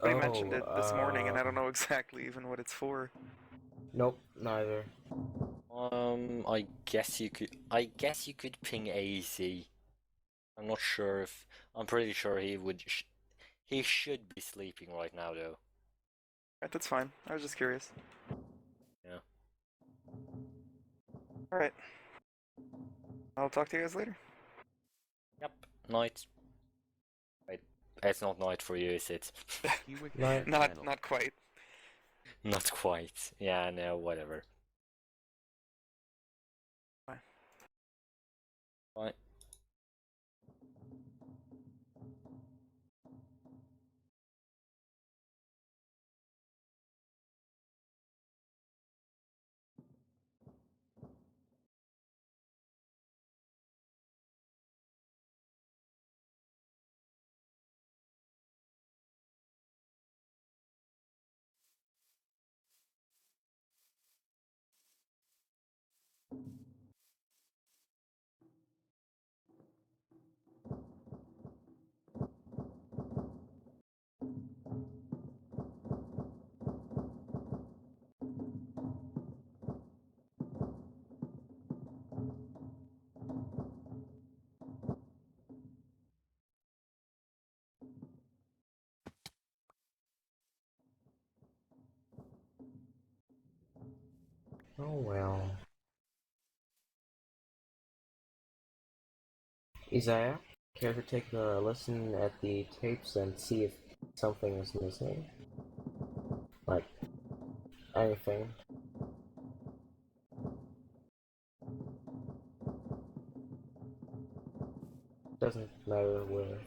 They mentioned it this morning, and I don't know exactly even what it's for. Nope, neither. I guess you could. I guess you could ping asie. I'm not sure if. I'm pretty sure he would. He should be sleeping right now, though. Right, that's fine. I was just curious. Yeah. Alright. I'll talk to you guys later. Yep. Night. Wait, it's not night for you, is it? Not quite. Not quite. Yeah, no, whatever. Bye. Bye. Oh well. Isaiah, care to take a listen at the tapes and see if something is missing? Like, anything? Doesn't matter where.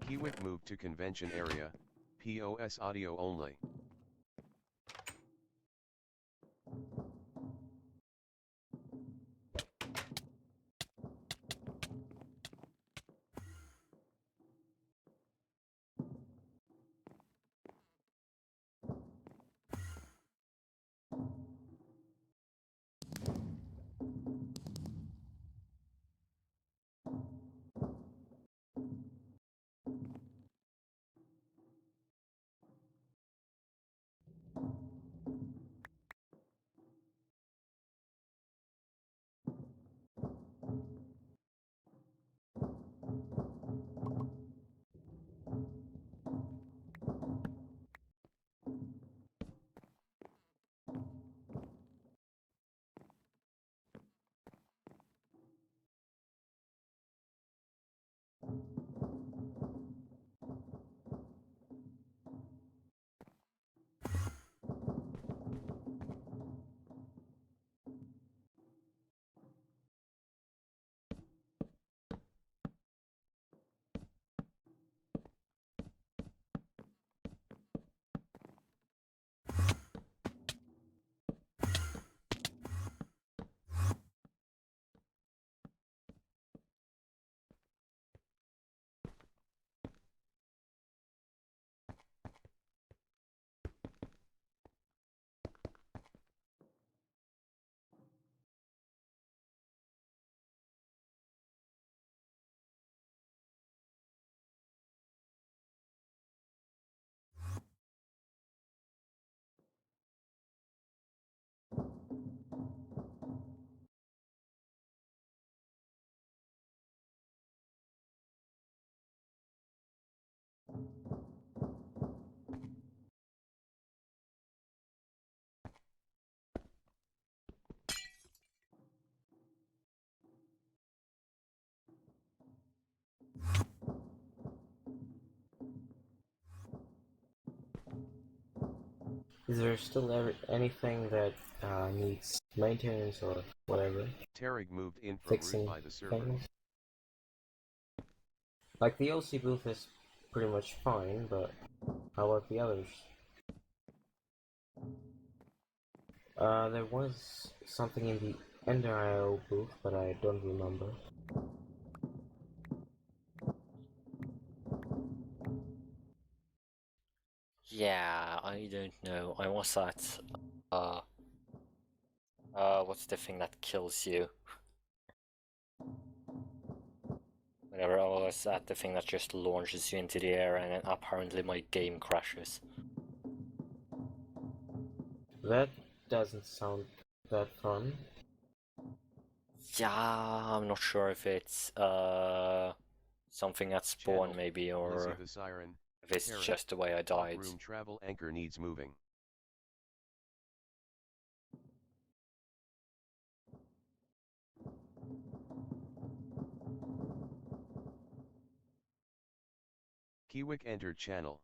Kiewit moved to convention area, POS audio only. Is there still anything that needs maintenance or whatever? Tarek moved in for root Fixing by the server. things? Like the OC booth is pretty much fine, but how about the others? There was something in the Ender.io booth, but I don't remember. Yeah, I don't know. I was at what's the thing that kills you? Whenever I was at the thing that just launches you into the air, and then apparently my game crashes. That doesn't sound that fun. Yeah, I'm not sure if it's something at spawn maybe, or Lizzie the Siren. if it's Tarek, just the way I died. Room travel anchor needs moving. Kiwik entered channel.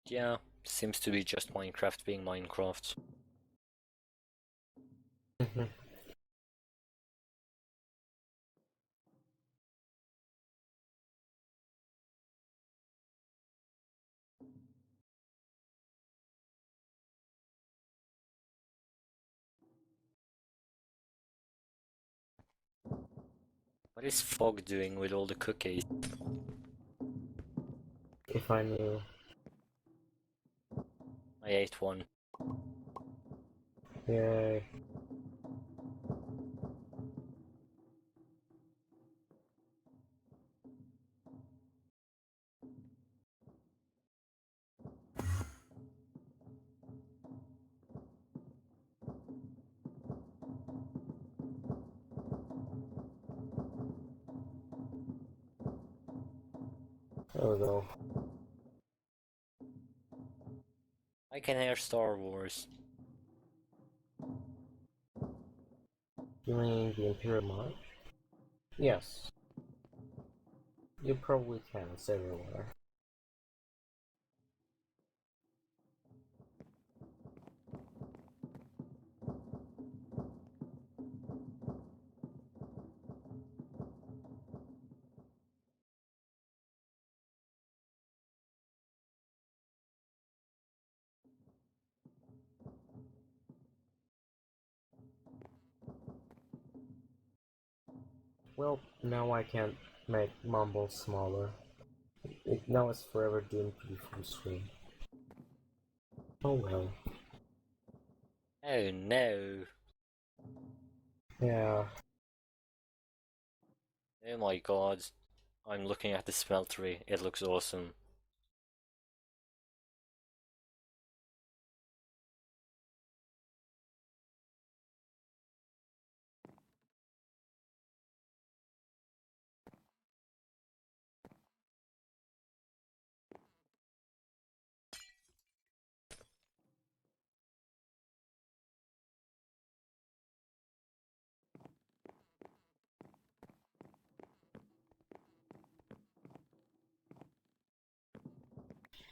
Yeah, seems to be just Minecraft being Minecraft. What is Fog doing with all the cookies? If I knew. I ate one. Yay. There we go. I can hear Star Wars. You mean the Imperial March? Yes. You probably can, it's everywhere. Well, now I can't make Mumble smaller. Now it's forever doomed to be full screen. Oh well. Oh no. Yeah. Oh my god. I'm looking at the smeltery. It looks awesome.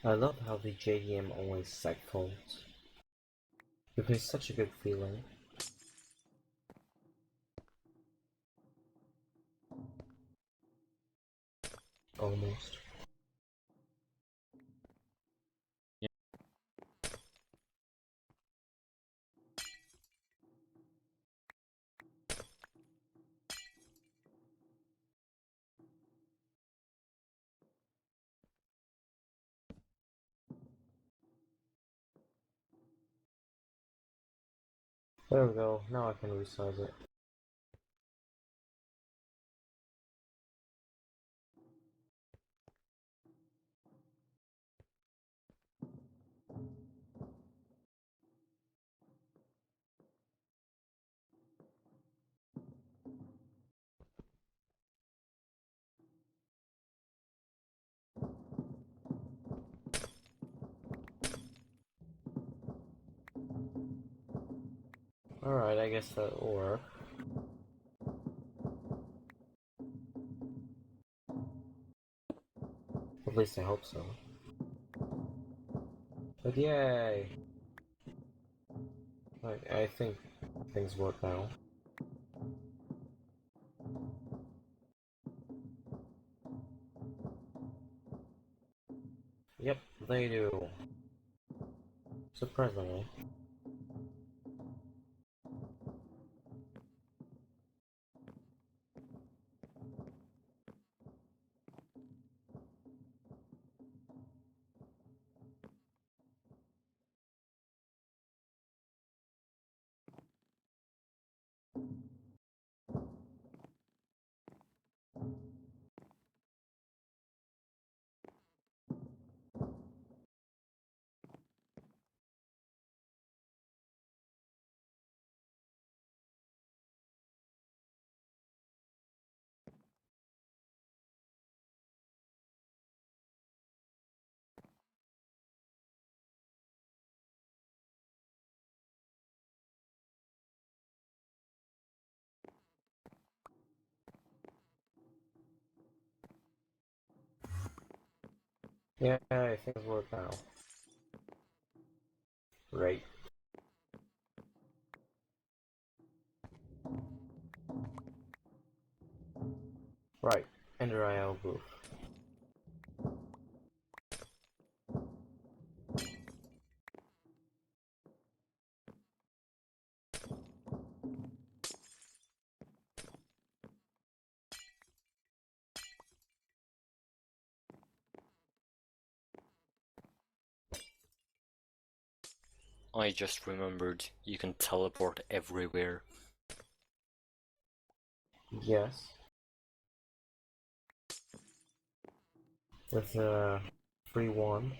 I love how the JDM always segfolds. It gives such a good feeling. Almost. There we go, now I can resize it. Alright, I guess that'll work. At least I hope so. But yay! I think things work now. Yep, they do. Surprisingly. Yeah, things work now. Right. Right, enter IL booth. I just remembered you can teleport everywhere. Yes. With a free wand.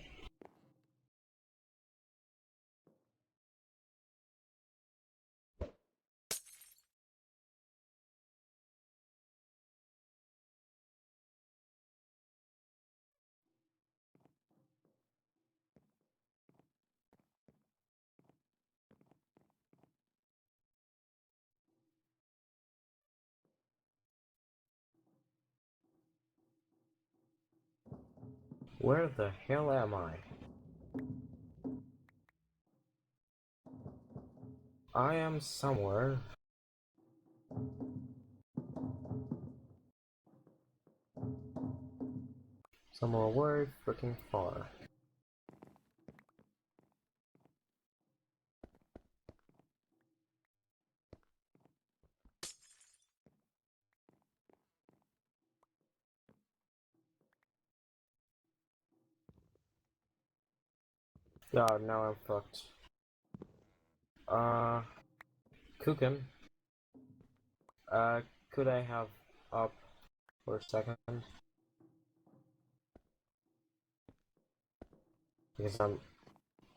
Where the hell am I? I am somewhere. Somewhere way freaking far. God, now I'm fucked. Kuchen. Could I have up for a second? Because I'm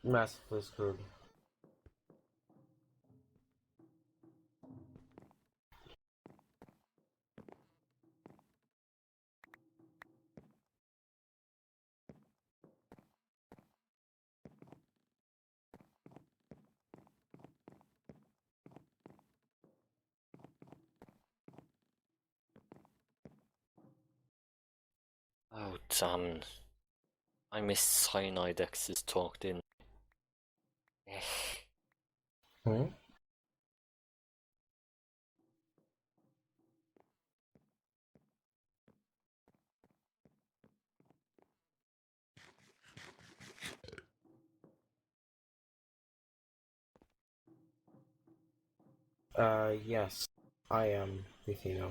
massively screwed. Oh damn. I missed Cyanide X's talked in. Hmm? Yes. I am btfo.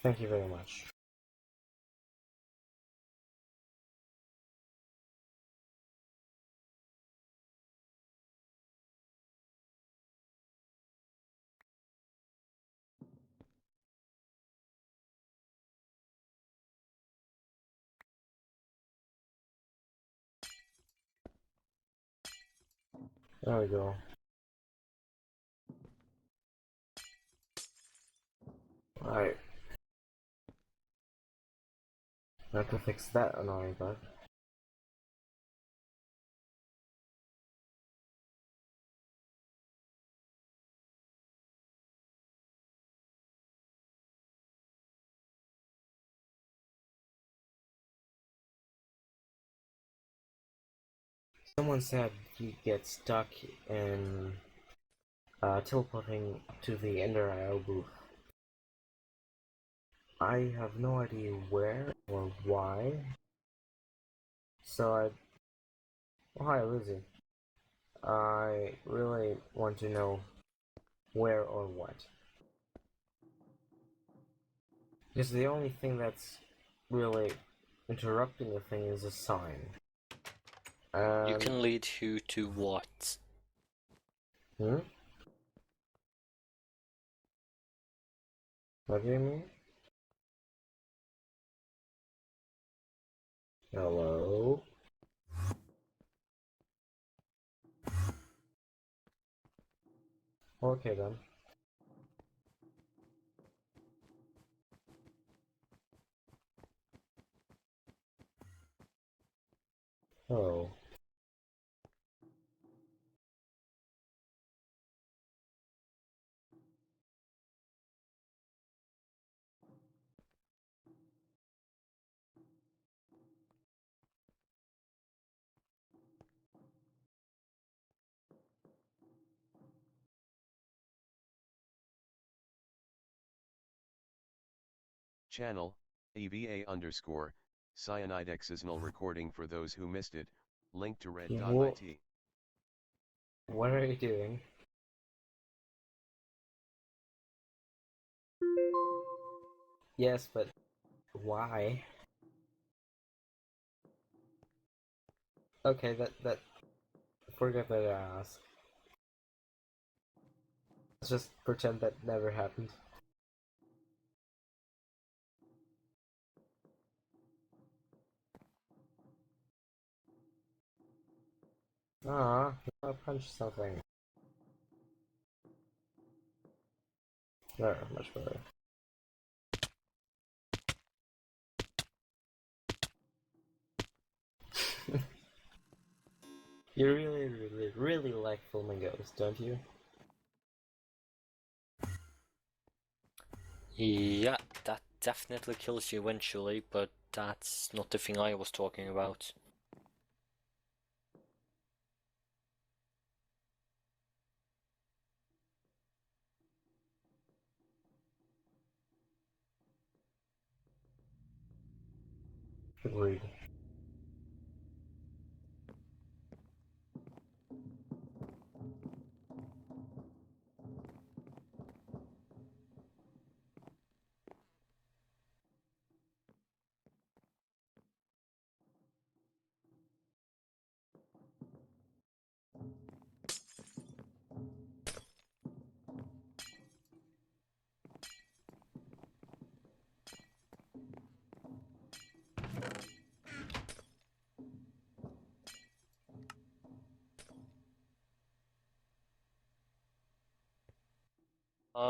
Thank you very much. There we go. Alright. Have to fix that annoying bug. Someone said you get stuck in teleporting to the Ender IO booth. I have no idea where or why. So oh, hi, Lizzie. I really want to know where or what. Because the only thing that's really interrupting the thing is a sign. You can lead who to what? Hmm? What do you mean? Hello? Okay then. Oh. Channel, EVA_, cyanide excisional recording for those who missed it, link to red.it. What are you doing? Yes, but why? Okay, that forget that I asked. Let's just pretend that never happened. Ah, I punched something. There, much better. You really like flamingos, don't you? Yeah, that definitely kills you eventually, but that's not the thing I was talking about. Agreed.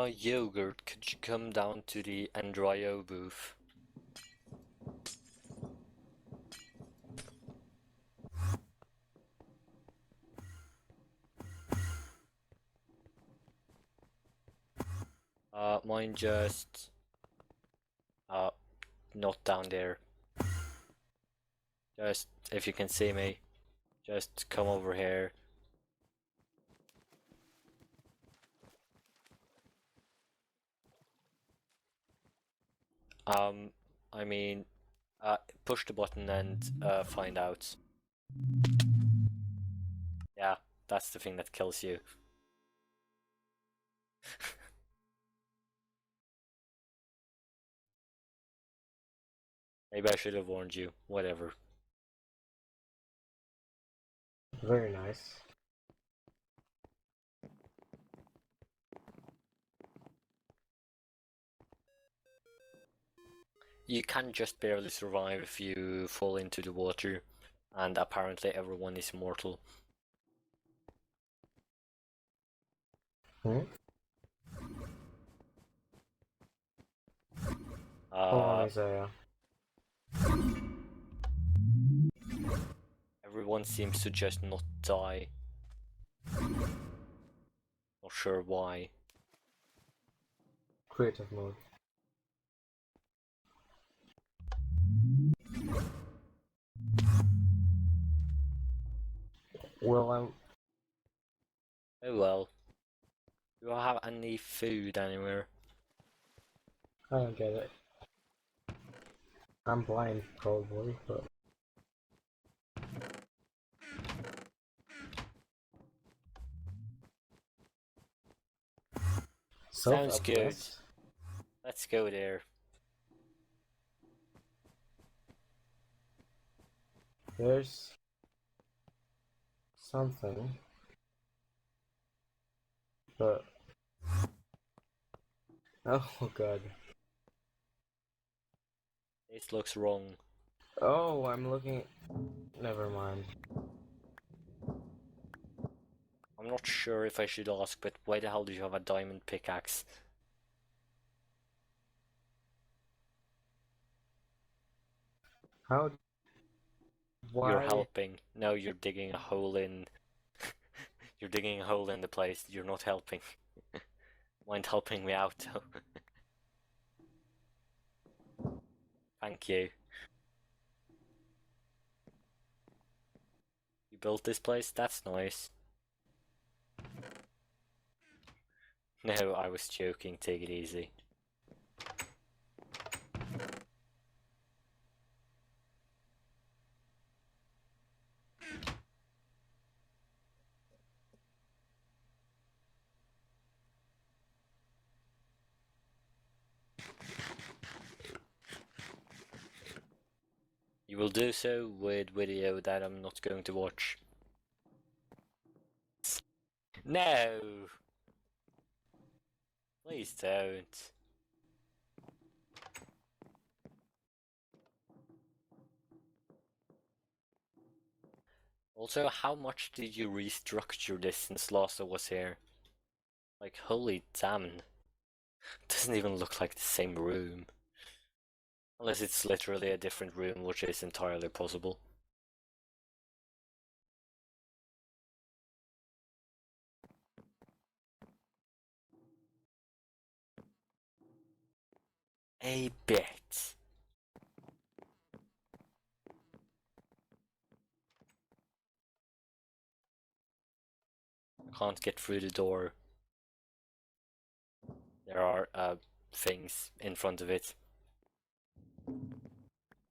Yogurt, could you come down to the Andrio booth? Mine just... not down there. Just, if you can see me, just come over here. I mean, push the button and find out. Yeah, that's the thing that kills you. Maybe I should have warned you. Whatever. Very nice. You can just barely survive if you fall into the water, and apparently everyone is immortal. Hmm? Hold on, Isaiah. Everyone seems to just not die. Not sure why. Creative mode. Well, Oh well. Do I have any food anywhere? I don't get it. I'm blind, probably, but... Sounds good. Self-obsessed? Let's go there. There's... something. But... Oh god. This looks wrong. Oh, I'm looking... Never mind. I'm not sure if I should ask, but why the hell do you have a diamond pickaxe? How... Why? You're helping. No, you're digging a hole in... You're digging a hole in the place. You're not helping. Mind helping me out, though? Thank you. You built this place? That's nice. No, I was joking. Take it easy. You will do so with video that I'm not going to watch. No! Please don't. Also, how much did you restructure this since last I was here? Like, holy damn. Doesn't even look like the same room. Unless it's literally a different room, which is entirely possible. A bit. I can't get through the door. There are things in front of it.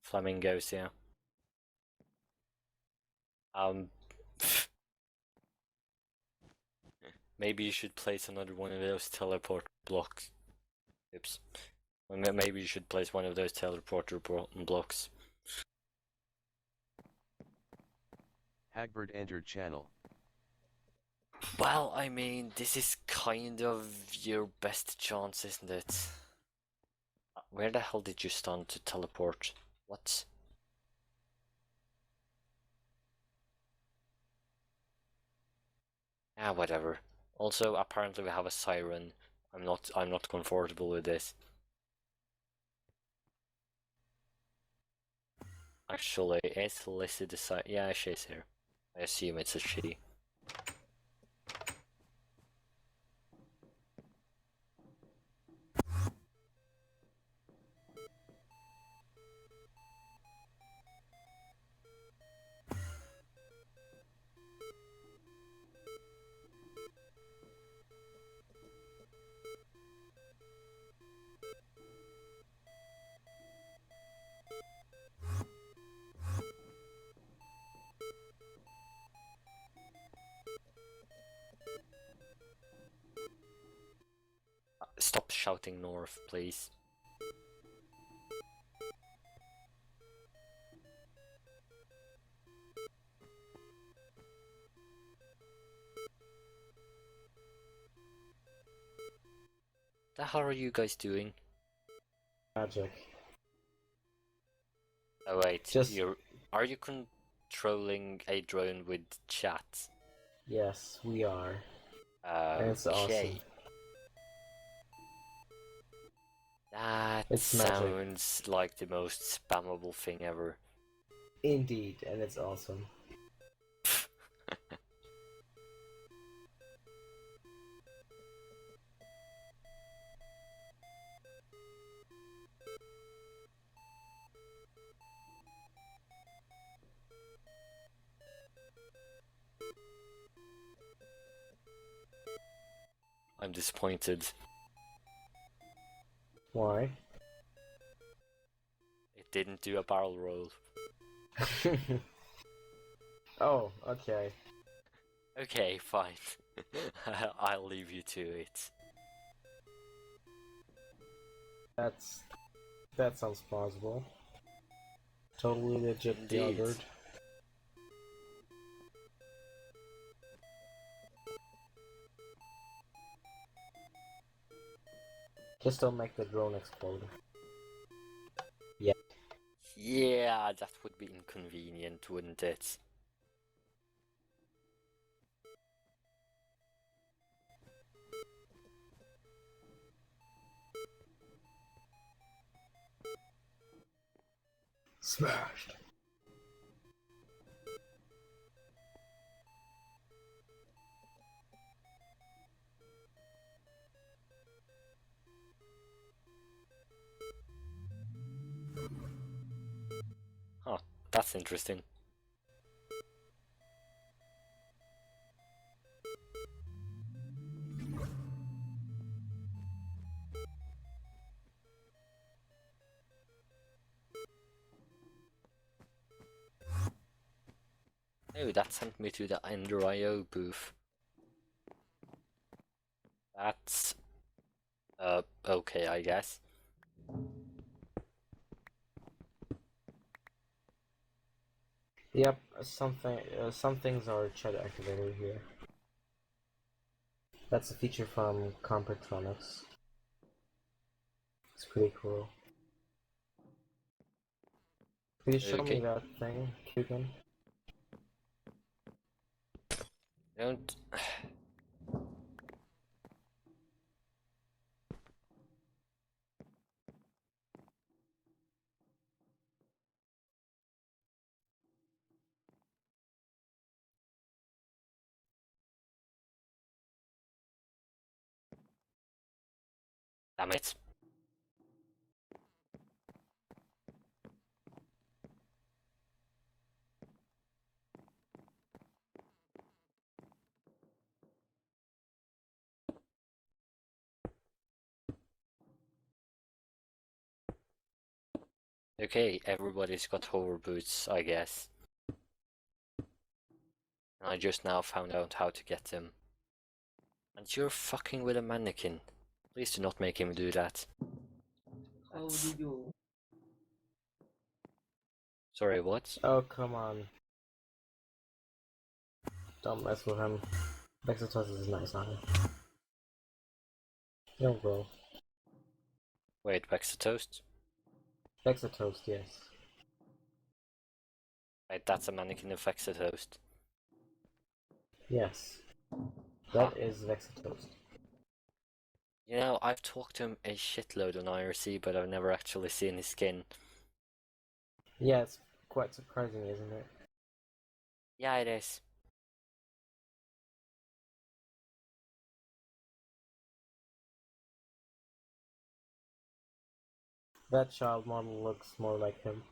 Flamingos, yeah. Maybe you should place another one of those teleport blocks. Oops. Maybe you should place one of those teleporter blocks. Hagbard entered channel. Well, I mean, this is kind of your best chance, isn't it? Where the hell did you stand to teleport? What? Ah, whatever. Also, apparently we have a siren. I'm not comfortable with this. Actually, is Lissy the siren? Yeah, she's here. I assume it's a she. Stop shouting north, please. The hell are you guys doing? Magic. Oh wait, are you controlling a drone with chat? Yes, we are. And it's awesome. That It's magic. sounds like the most spammable thing ever. Indeed, and it's awesome. I'm disappointed. Why? It didn't do a barrel roll. Oh, okay. Okay, fine. I'll leave you to it. That sounds plausible. Totally legit Indeed. yogurt. Just don't make the drone explode. Yeah. Yeah, that would be inconvenient, wouldn't it? Smashed. Huh, that's interesting. Oh, that sent me to the Ender IO booth. That's okay, I guess. Yep, some things are chat activated here. That's a feature from Compertronics. It's pretty cool. Could you show me Okay. that thing, Kugan? Don't. Damn it. Okay, everybody's got hover boots, I guess. And I just now found out how to get them. And you're fucking with a mannequin. Please do not make him do that. That's... Sorry, what? Oh, come on. Don't mess with him. Vexatos is nice on him. Don't grow. Wait, Toast? Vexatoast, yes. Wait, that's a mannequin of Toast. Yes. Huh. That is Vexatoast. You know, I've talked to him a shitload on IRC, but I've never actually seen his skin. Yeah, it's quite surprising, isn't it? Yeah, it is. That child model looks more like him.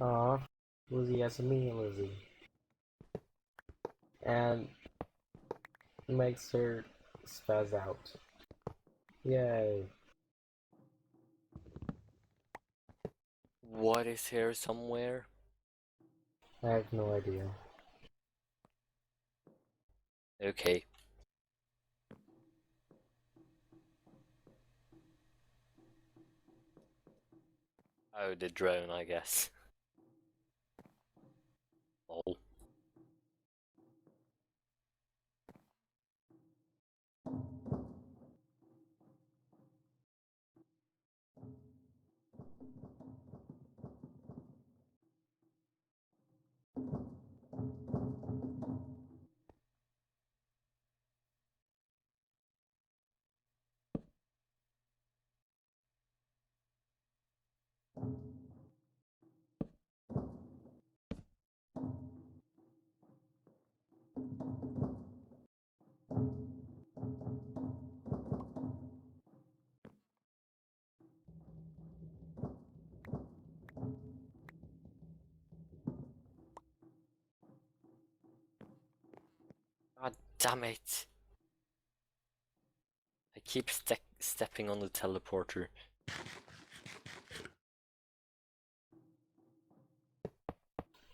Aw, Lizzie has a mini Lizzie. And makes her spaz out. Yay. What is here somewhere? I have no idea. Okay. Oh, the drone, I guess. Oh. God damn it! I keep stepping on the teleporter.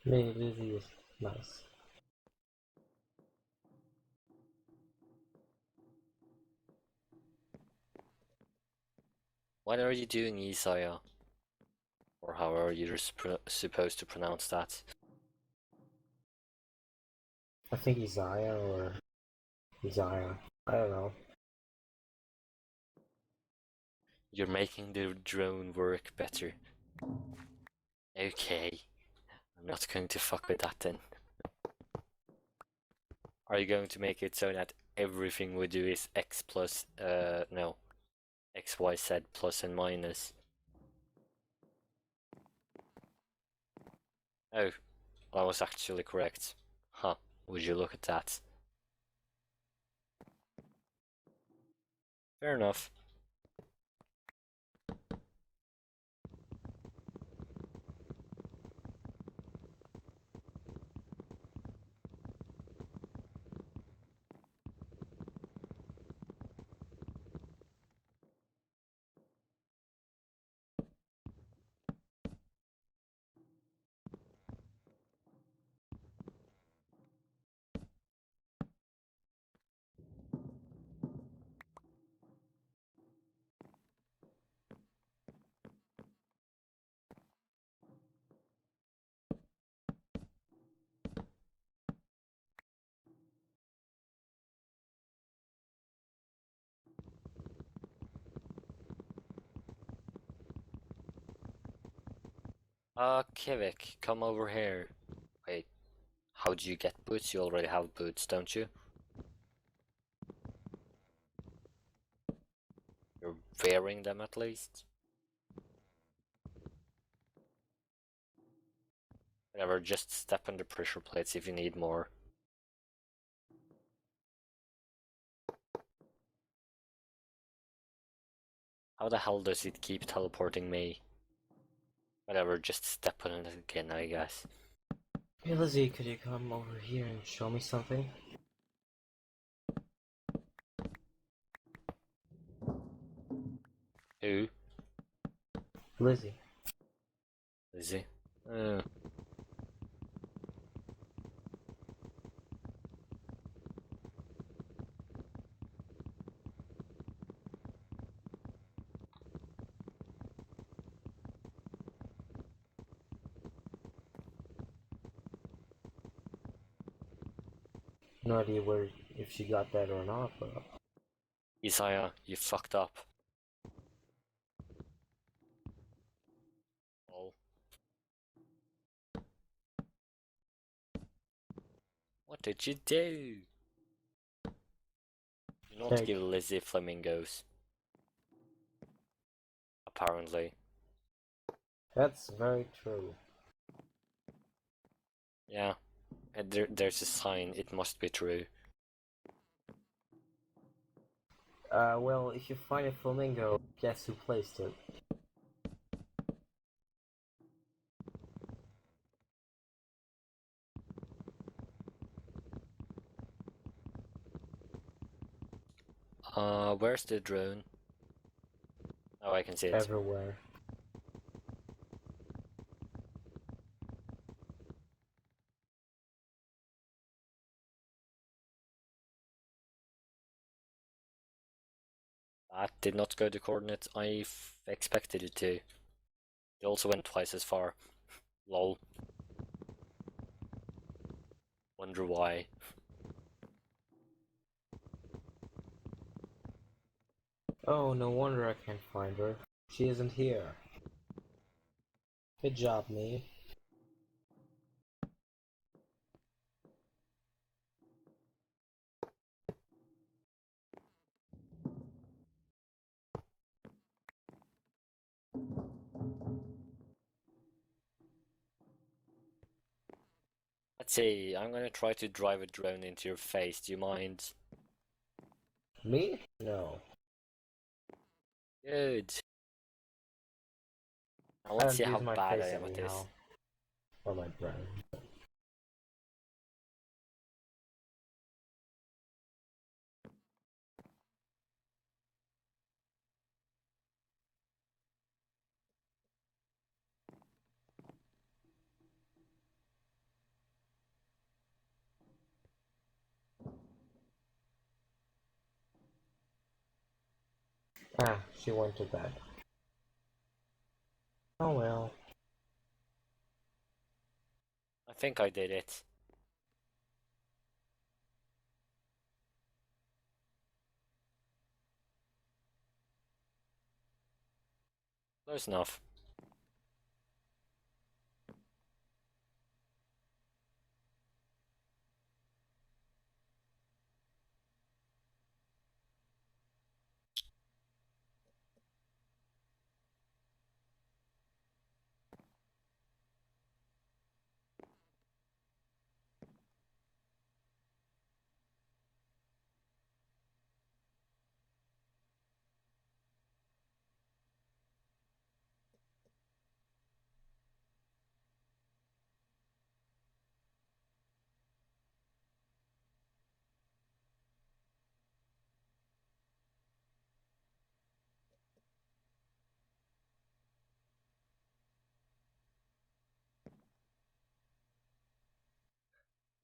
Maybe Lizzie is nice. What are you doing, Isaiah? Or however you're supposed to pronounce that. I think Isaiah or Isaiah. I don't know. You're making the drone work better. Okay. I'm not going to fuck with that then. Are you going to make it so that everything we do is x plus, no. X, Y, Z plus and minus? Oh, I was actually correct. Huh, would you look at that? Fair enough. Kivik, come over here. Wait, how do you get boots? You already have boots, don't you? You're wearing them at least? Whatever, just step on the pressure plates if you need more. How the hell does it keep teleporting me? Whatever, just step on it again, I guess. Hey Lizzie, could you come over here and show me something? Who? Lizzie. Lizzie? No idea where if she got that or not, but Isaiah, you fucked up. Oh. What did you do? Do not give Lizzie flamingos. Apparently. that's very true. Yeah. There's a sign, it must be true. Well, if you find a flamingo, guess who placed it? Where's the drone? Oh, I can see it. Everywhere. That did not go the coordinates I expected it to. It also went twice as far. Lol. Wonder why. Oh, no wonder I can't find her. She isn't here. Good job, me. Let's see, I'm gonna try to drive a drone into your face, do you mind? Me? No. Good. Now I let's don't see use how my bad I face am at this. anyhow. Or my brain. Ah, she went to bed. Oh well. I think I did it. Close enough.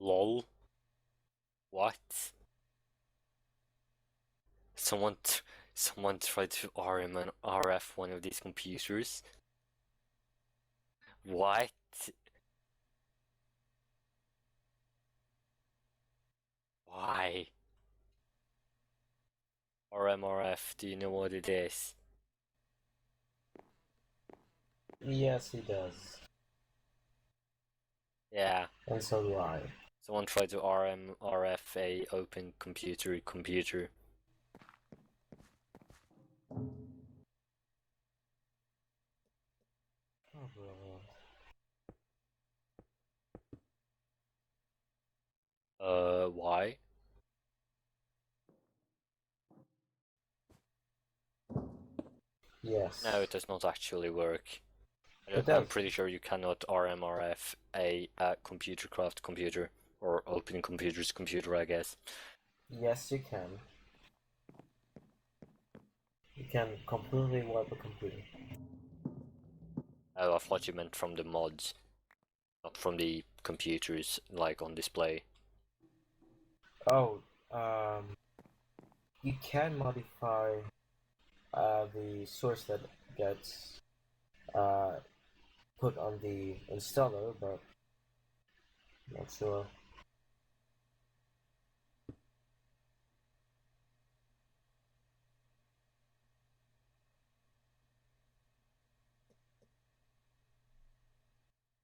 Lol. What? Someone tried to RM and RF one of these computers? What? Why? RMRF, do you know what it is? Yes, he does. Yeah. And so do I. Someone tried to RMRF a open computer. Oh, brilliant. Why? Yes. No, it does not actually work. It I'm does. pretty sure you cannot RMRF a computer craft computer, or open computer's computer, I guess. Yes, you can. You can completely wipe a computer. Oh, I thought you meant from the mods, not from the computers, like on display. Oh, you can modify the source that gets put on the installer, but I'm not sure.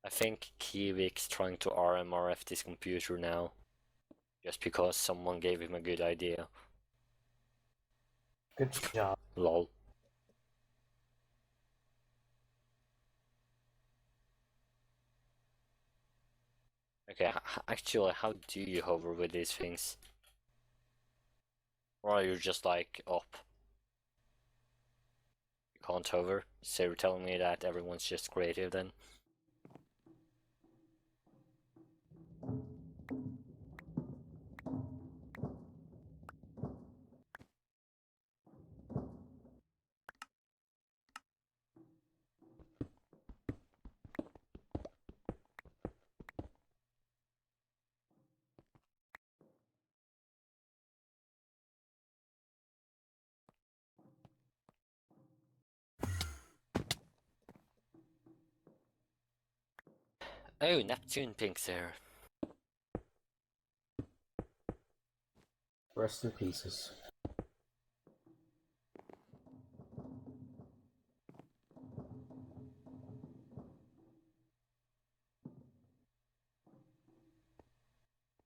I think Kiwick's trying to RMRF this computer now, just because someone gave him a good idea. Good job. Lol. Okay, actually, how do you hover with these things? Or are you just like up? You can't hover? So you're telling me that everyone's just creative then? Oh, Neptune Pink's there. Rest in pieces.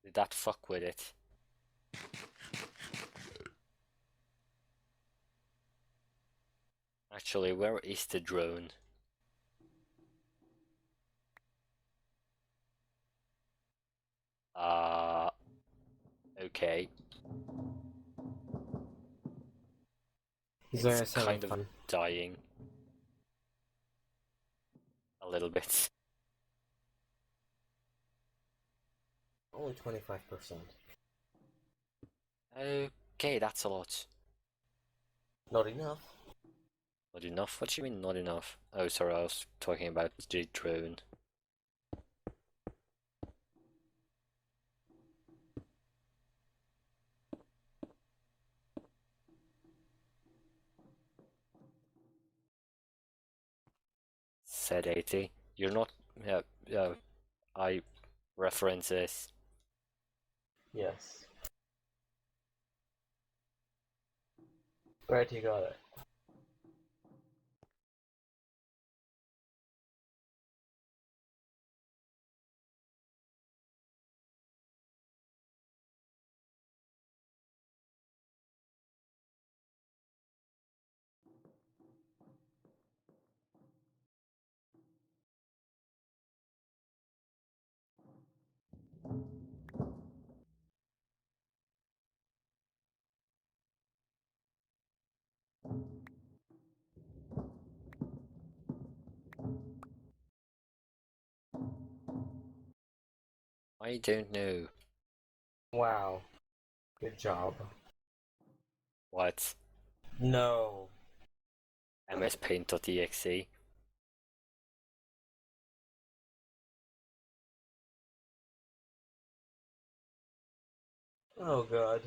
Did that fuck with it? Actually, where is the drone? Okay. It's kind of dying. A little bit. Only 25%. Okay, that's a lot. Not enough. Not enough? What do you mean not enough? Oh, sorry, I was talking about the drone. Said 80. You're not... Yeah, I reference this. Yes. Right, you got it. I don't know. Wow. Good job. What? No. mspaint.exe. Oh god.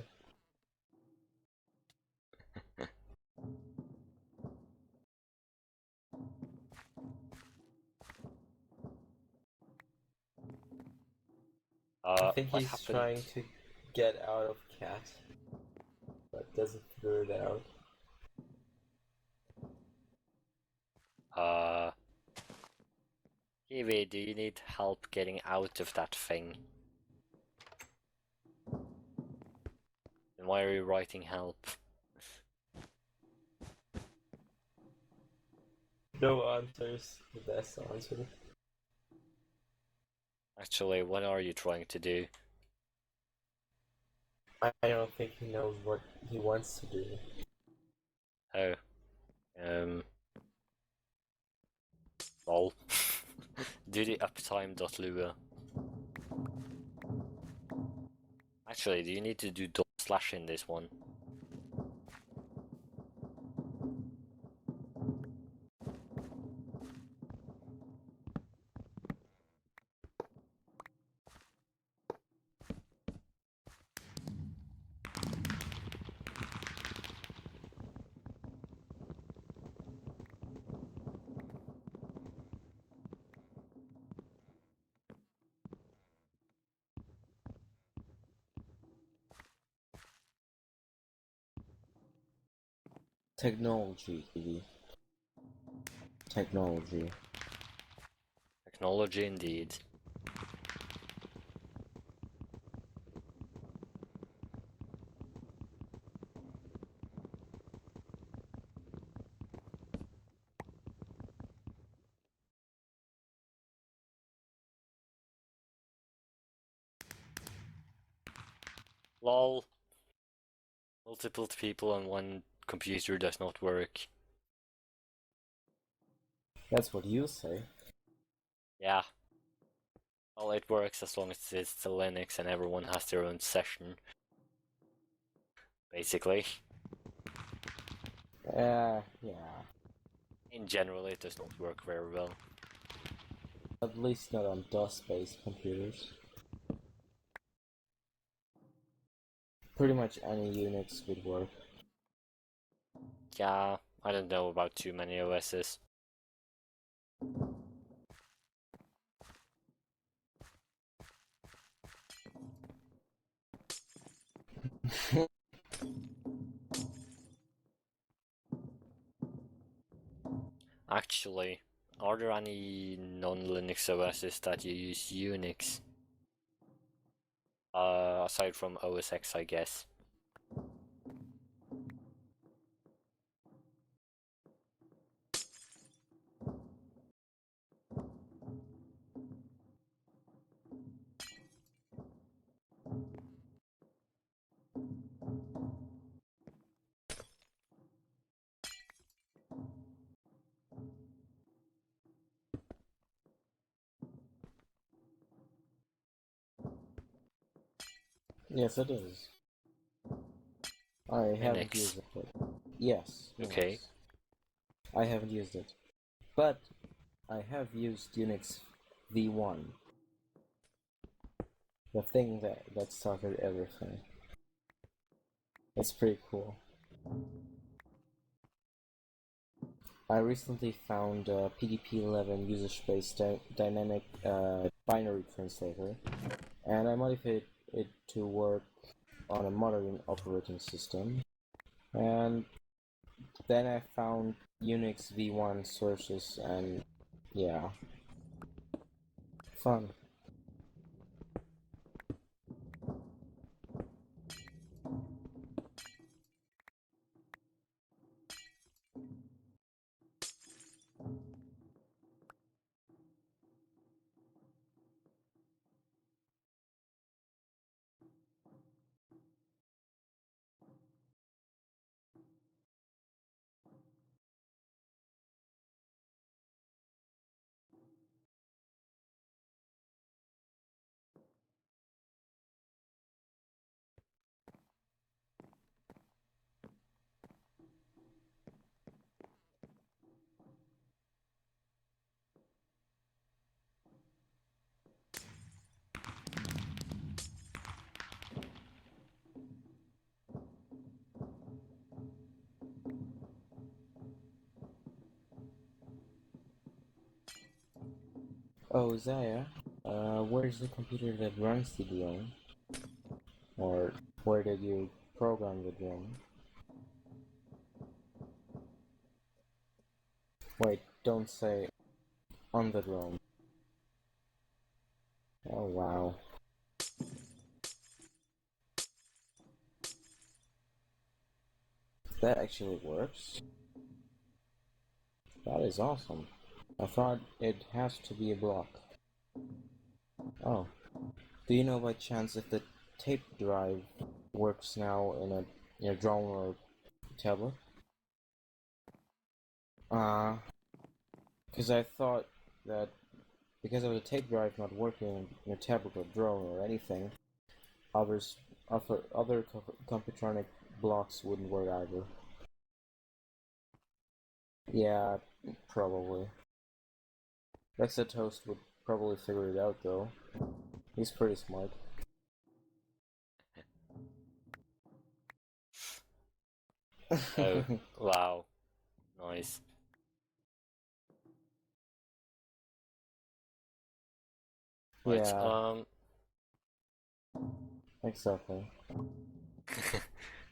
I think what he's happened? trying to get out of cat, but doesn't figure it out. Kiwi, do you need help getting out of that thing? Then why are you writing help? No answers. The best answer. Actually, what are you trying to do? I don't think he knows what he wants to do. Oh. Lol. Do the uptime.lua. Actually, do you need to do / in this one? Technology, TV. Technology. Technology indeed. Lol. Multiple people on one computer does not work. That's what you say. Yeah. Well, it works as long as it's the Linux and everyone has their own session. Basically. Yeah. In general, it does not work very well. At least not on DOS-based computers. Pretty much any Unix would work. Yeah, I don't know about too many OSs. Actually, are there any non-Linux OSs that you use Unix? Aside from OS X, I guess. Yes, it is. I haven't Linux. used it. But yes. Okay. Linux. I haven't used it. But I have used Unix v1. The thing that started everything. It's pretty cool. I recently found PDP-11 user space dynamic binary translator, and I modified it to work on a modern operating system. And then I found Unix v1 sources, and yeah, fun. Oh, Zaya, where's the computer that runs the drone? Or where did you program the drone? Wait, don't say on the drone. Oh wow. That actually works? That is awesome. I thought it has to be a block. Oh. Do you know by chance if the tape drive works now in a drone or tablet? Because I thought that because of the tape drive not working in a tablet or drone or anything, other computronic blocks wouldn't work either. Yeah, probably. Rexa Toast would probably figure it out though. He's pretty smart. Oh, wow. Nice. Right, Yeah. Exactly.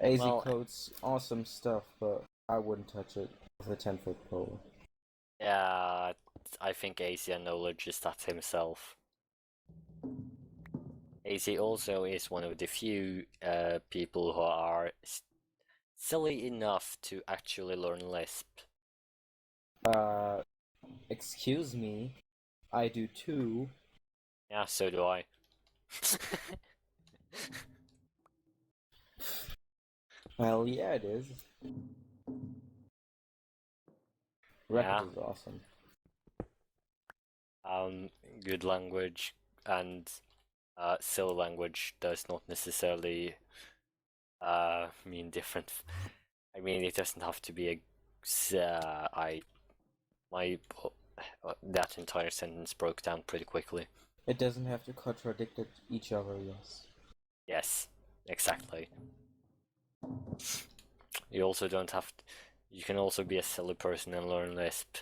Asie Well, code's awesome stuff, but I wouldn't touch it with a 10-foot pole. yeah, I think Asie acknowledges that himself. Asie also is one of the few people who are silly enough to actually learn Lisp. Excuse me. I do too. Yeah, so do I. Well, yeah, it is. Record is awesome. Good language and silly language does not necessarily mean different. I mean, it doesn't have to be a. That entire sentence broke down pretty quickly. It doesn't have to contradict each other, yes. Yes, exactly. You also don't have to, you can also be a silly person and learn Lisp.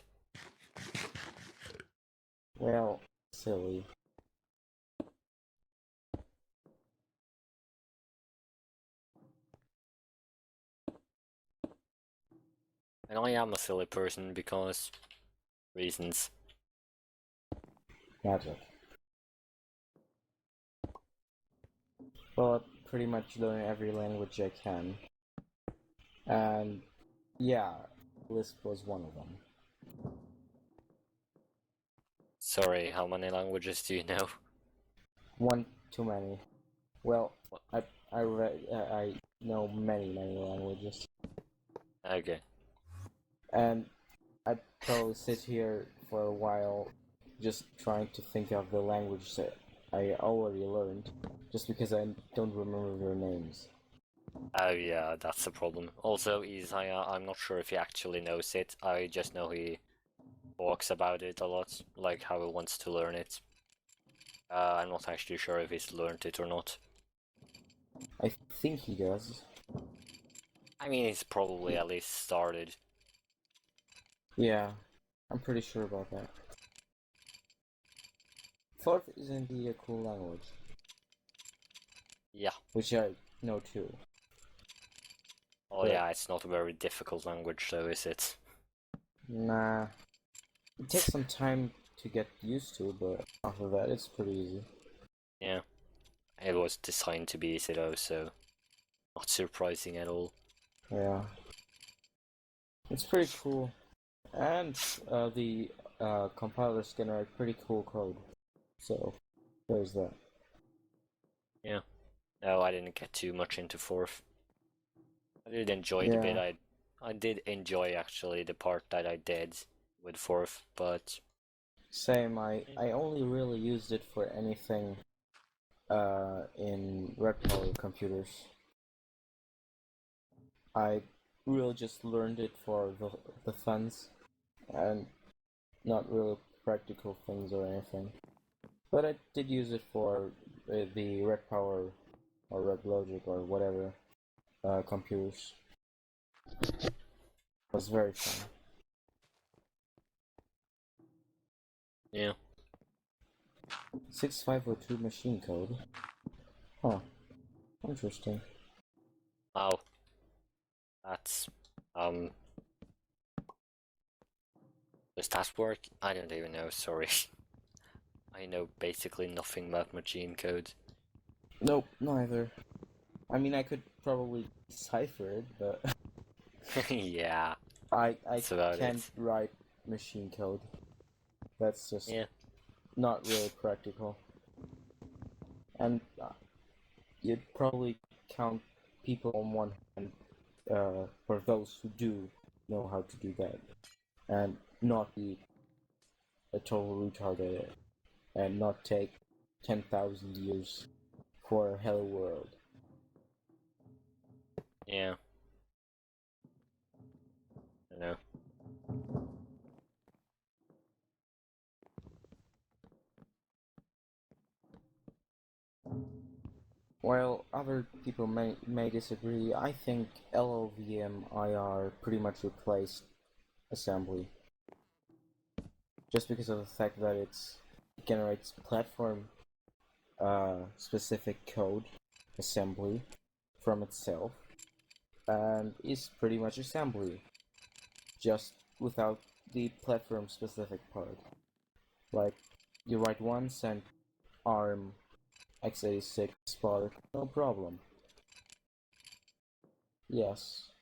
Well, silly. And I am a silly person because reasons. Magic. Well, I pretty much learn every language I can. And yeah, Lisp was one of them. Sorry, how many languages do you know? One too many. Well, I know many languages. Okay. And I'd probably sit here for a while just trying to think of the language that I already learned, just because I don't remember their names. Oh yeah, that's the problem. Also, Isaiah, I'm not sure if he actually knows it. I just know he talks about it a lot, like how he wants to learn it. I'm not actually sure if he's learned it or not. I think he does. I mean, he's probably at least started. Yeah, I'm pretty sure about that. Fourth is indeed a cool language. Yeah. Which I know too. Oh yeah, it's not a very difficult language though, is it? Nah. It takes some time to get used to, but after that it's pretty easy. Yeah. It was designed to be easy though, so not surprising at all. Yeah. It's pretty cool. And the compilers generate pretty cool code. So, there's that. Yeah. No, I didn't get too much into fourth. I did enjoy the bit. I did enjoy actually the part that I did with fourth, but same. I only really used it for anything in red power computers. I really just learned it for the funs and not really practical things or anything. But I did use it for the red power or red logic or whatever computers. It was very fun. yeah. 6502 machine code. Huh. Interesting. Wow. That's does that work? I don't even know, sorry. I know basically nothing about machine code. Nope, neither. I mean, I could probably cipher it, but yeah. I can't write machine code. That's just not really practical. And you'd probably count people on one hand for those who do know how to do that, and not be a total retarded and not take 10,000 years for a hello world. Yeah. I know. While other people may disagree, I think LLVM-IR pretty much replaced assembly. Just because of the fact that it generates platform specific code assembly from itself and is pretty much assembly, just without the platform specific part. Like, you write once and ARM x86 Spark, no problem. Yes.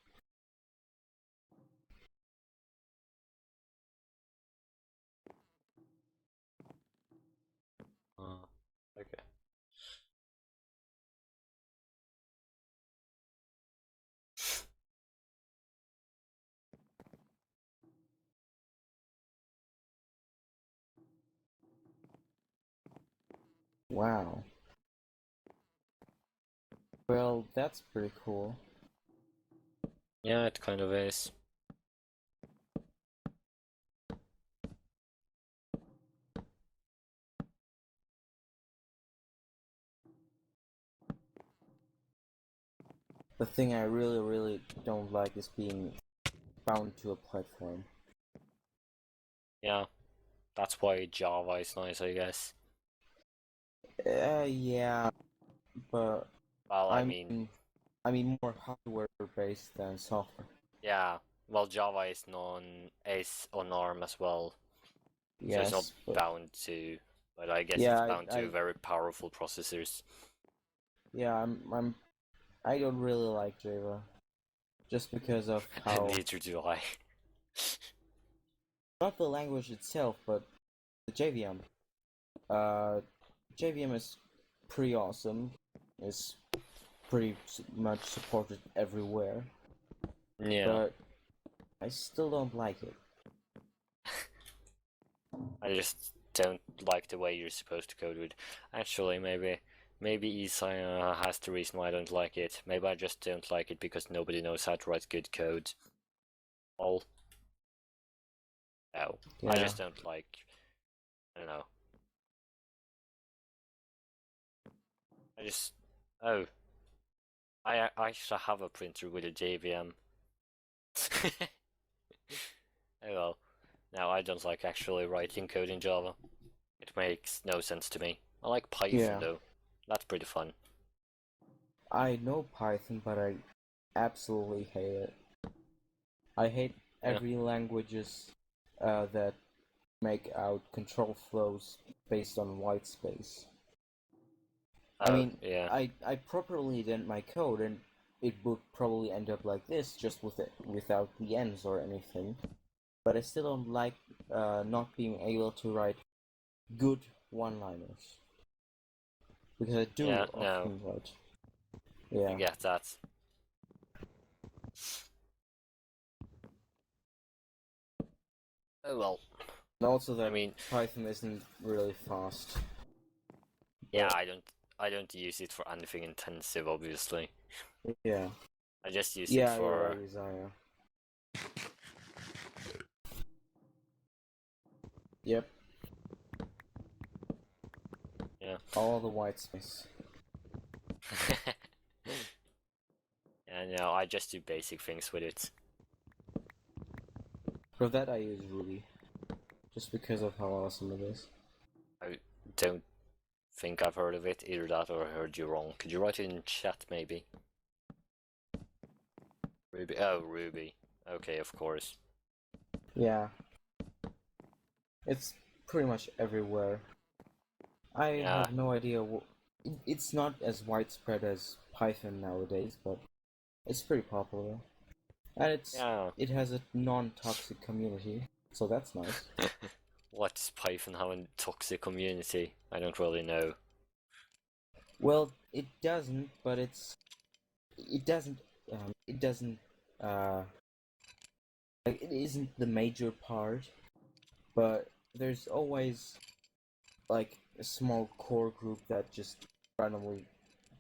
Okay. Wow. Well, that's pretty cool. Yeah, it kind of is. The thing I really don't like is being bound to a platform. Yeah. That's why Java is nice, I guess. Yeah, but well, I mean more hardware based than software. Yeah, well, Java is on ARM as well, so it's not bound to. But I guess it's bound to very powerful processors. Yeah, I don't really like Java, just because of how. Neither do I. Not the language itself, but the JVM. JVM is pretty awesome. It's pretty much supported everywhere. Yeah. But I still don't like it. I just don't like the way you're supposed to code with. Actually, maybe asie has the reason why I don't like it. Maybe I just don't like it because nobody knows how to write good code. No, yeah. I just don't like. I don't know. I actually have a printer with a JVM. Oh well. Now I don't like actually writing code in Java. It makes no sense to me. I like Python though. That's pretty fun. I know Python, but I absolutely hate it. I hate every languages that make out control flows based on white space. I mean, I properly indent my code, and it would probably end up like this, just without the ends or anything. But I still don't like not being able to write good one-liners, because I do often write. Yeah. I get that. Oh well. And also that Python isn't really fast. Yeah, I don't use it for anything intensive, obviously. Yeah. I just use it for. Yep. Yeah. All the white space. Yeah, no, I just do basic things with it. For that I use Ruby. Just because of how awesome it is. I don't think I've heard of it, either that or I heard you wrong. Could you write it in chat, maybe? Ruby. Oh, Ruby. Okay, of course. Yeah. It's pretty much everywhere. I have no idea. It's not as widespread as Python nowadays, but it's pretty popular. And it has a non-toxic community, so that's nice. What does Python have a toxic community? I don't really know. Well, it doesn't, but it isn't the major part, but there's always like a small core group that just randomly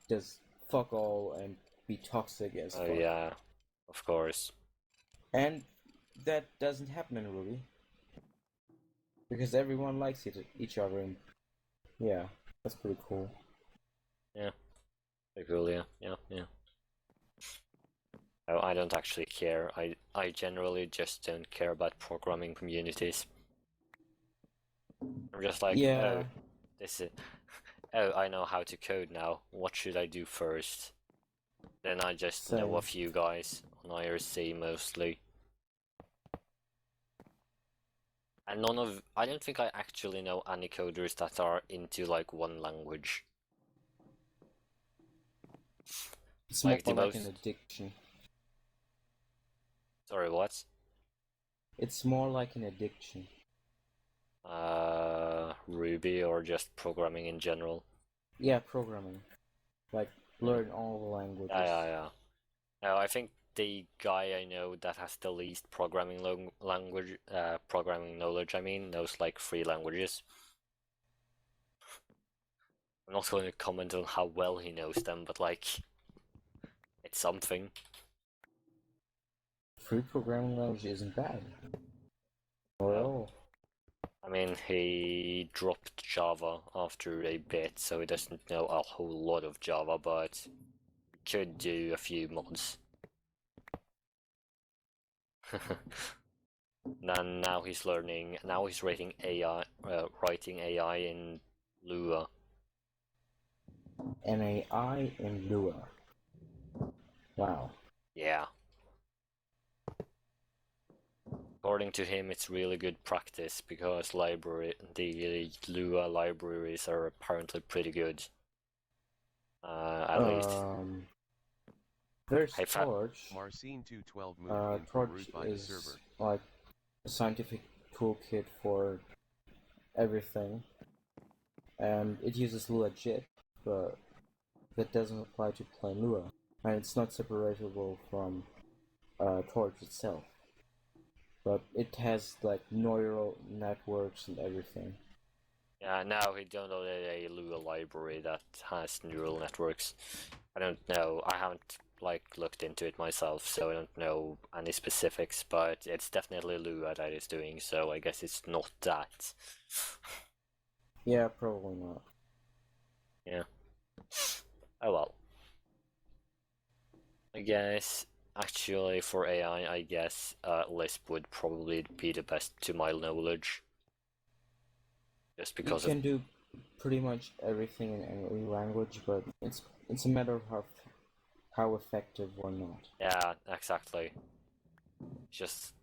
does fuck all and be toxic as fuck. Oh yeah, of course. And that doesn't happen in Ruby. Because everyone likes each other, and yeah, that's pretty cool. Yeah, pretty cool, yeah. Oh, I don't actually care. I generally just don't care about programming communities. I'm just like, oh, I know how to code now. What should I do first? Then I just know a few guys on IRC mostly. And I don't think I actually know any coders that are into like one language. It's like more like an addiction. Sorry, what? It's more like an addiction. Ruby or just programming in general? Yeah, programming. Like, learn all the languages. Yeah. No, I think the guy I know that has the least programming programming knowledge, knows like 3 languages. I'm not going to comment on how well he knows them, but like, it's something. 3 programming languages isn't bad. Well, he dropped Java after a bit, so he doesn't know a whole lot of Java, but could do a few mods. Now he's learning. Now he's writing AI in Lua. An AI in Lua. Wow. Yeah. According to him, it's really good practice because the Lua libraries are apparently pretty good. At least. There's Hey, Torch. Marcin 212 moved in for Torch root by the is server. like a scientific toolkit for everything, and it uses Lua JIT, but that doesn't apply to plain Lua, and it's not separatable from Torch itself. But it has like neural networks and everything. Yeah, now he downloaded a Lua library that has neural networks. I don't know. I haven't looked into it myself, so I don't know any specifics. But it's definitely Lua that is doing. So I guess it's not that. Yeah, probably not. Yeah. Oh well. I guess actually for AI, I guess Lisp would probably be the best to my knowledge. Just because you can do pretty much everything in any language, but it's a matter of how effective or not. Yeah, exactly. It's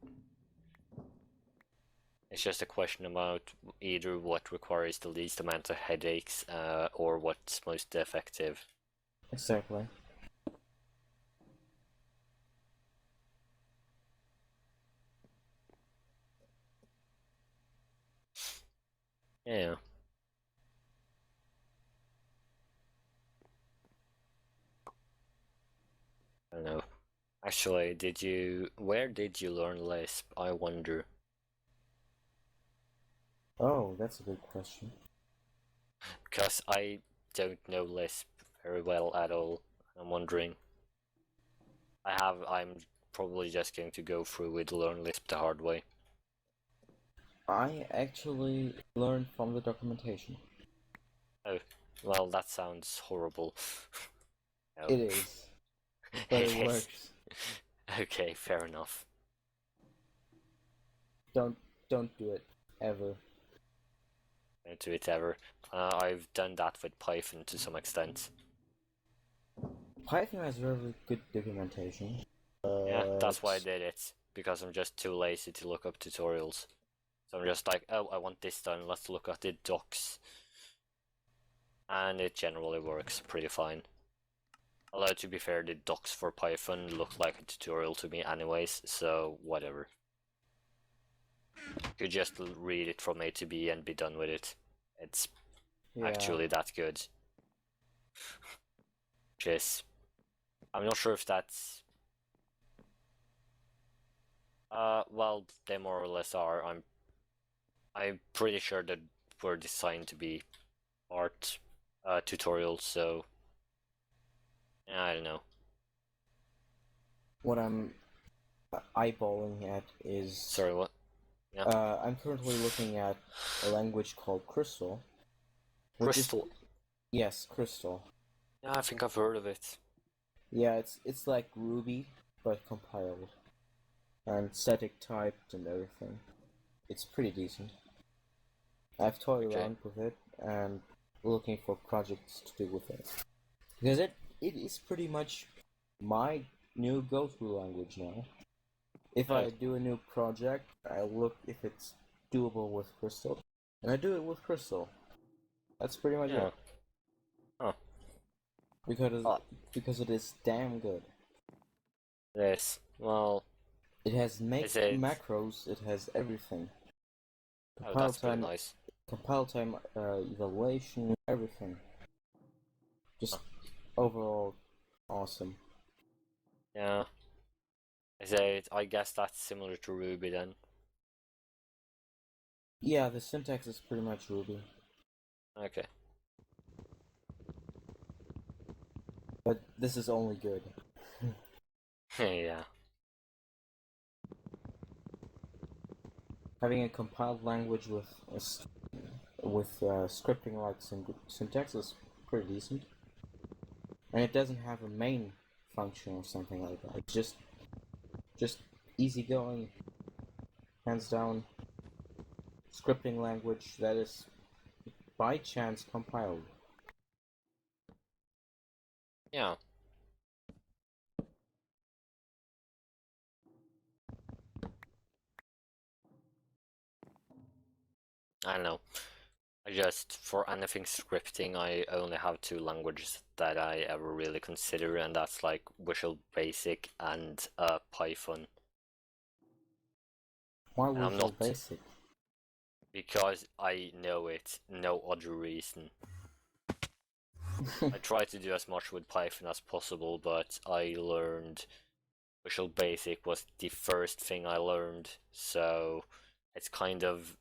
just a question about either what requires the least amount of headaches, or what's most effective. Exactly. Yeah. I don't know. Actually, where did you learn Lisp? I wonder. Oh, that's a good question. Because I don't know Lisp very well at all. I'm wondering. I'm probably just going to go through with Learn Lisp the hard way. I actually learned from the documentation. Oh, well, that sounds horrible. No. It is, but it works. Okay, fair enough. Don't do it ever. Don't do it ever. I've done that with Python to some extent. Python has really good documentation. Yeah, that's why I did it, because I'm just too lazy to look up tutorials. So I'm just like, oh, I want this done, let's look at the docs. And it generally works pretty fine. Although, to be fair, the docs for Python look like a tutorial to me anyways, so whatever. You could just read it from A to B and be done with it. It's actually that good. I'm not sure if that's... well, they more or less are. I'm pretty sure that were designed to be art tutorials, so... I don't know. What I'm eyeballing at is... Sorry, what? Yeah. I'm currently looking at a language called Crystal. Crystal? Yes, Crystal. Yeah, I think I've heard of it. Yeah, it's like Ruby, but compiled. And static typed and everything. It's pretty decent. I've toyed around with it and looking for projects to do with it. Because it is pretty much my new go-to language now. If I do a new project, I look if it's doable with Crystal, and I do it with Crystal. That's pretty much it. Huh. Because it is damn good. Yes, well... It has macros, it has everything. Compile that's pretty nice. Compile time, evaluation, everything. Just overall awesome. Yeah. I guess that's similar to Ruby then. Yeah, the syntax is pretty much Ruby. Okay. But this is only good. Yeah. Having a compiled language with scripting like syntax is pretty decent. And it doesn't have a main function or something like that. It's just easygoing, hands down scripting language that is by chance compiled. Yeah. I don't know. I just, for anything scripting, I only have two languages that I ever really consider, and that's like Visual Basic and Python. Why And I'm Visual not Basic? because I know it, no other reason. I try to do as much with Python as possible, but I learned Visual Basic was the first thing I learned, so it's kind of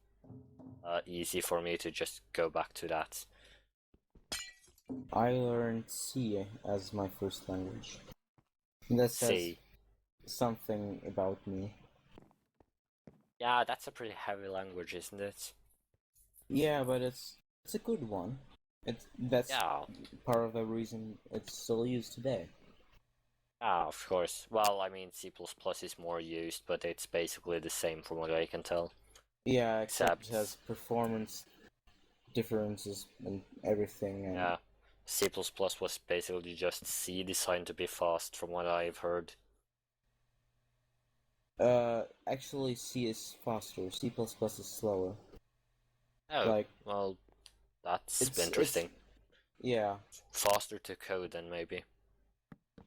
easy for me to just go back to that. I learned C as my first language. That says C. something about me. Yeah, that's a pretty heavy language, isn't it? Yeah, but it's a good one. That's Yeah. part of the reason it's still used today. Ah, of course. Well, I mean, C++ is more used, but it's basically the same from what I can tell. Yeah, except it has performance differences and everything. And yeah, C++ was basically just C designed to be fast, from what I've heard. Actually, C is faster. C++ is slower. Oh, like, well, that's interesting. Yeah. Faster to code then, maybe.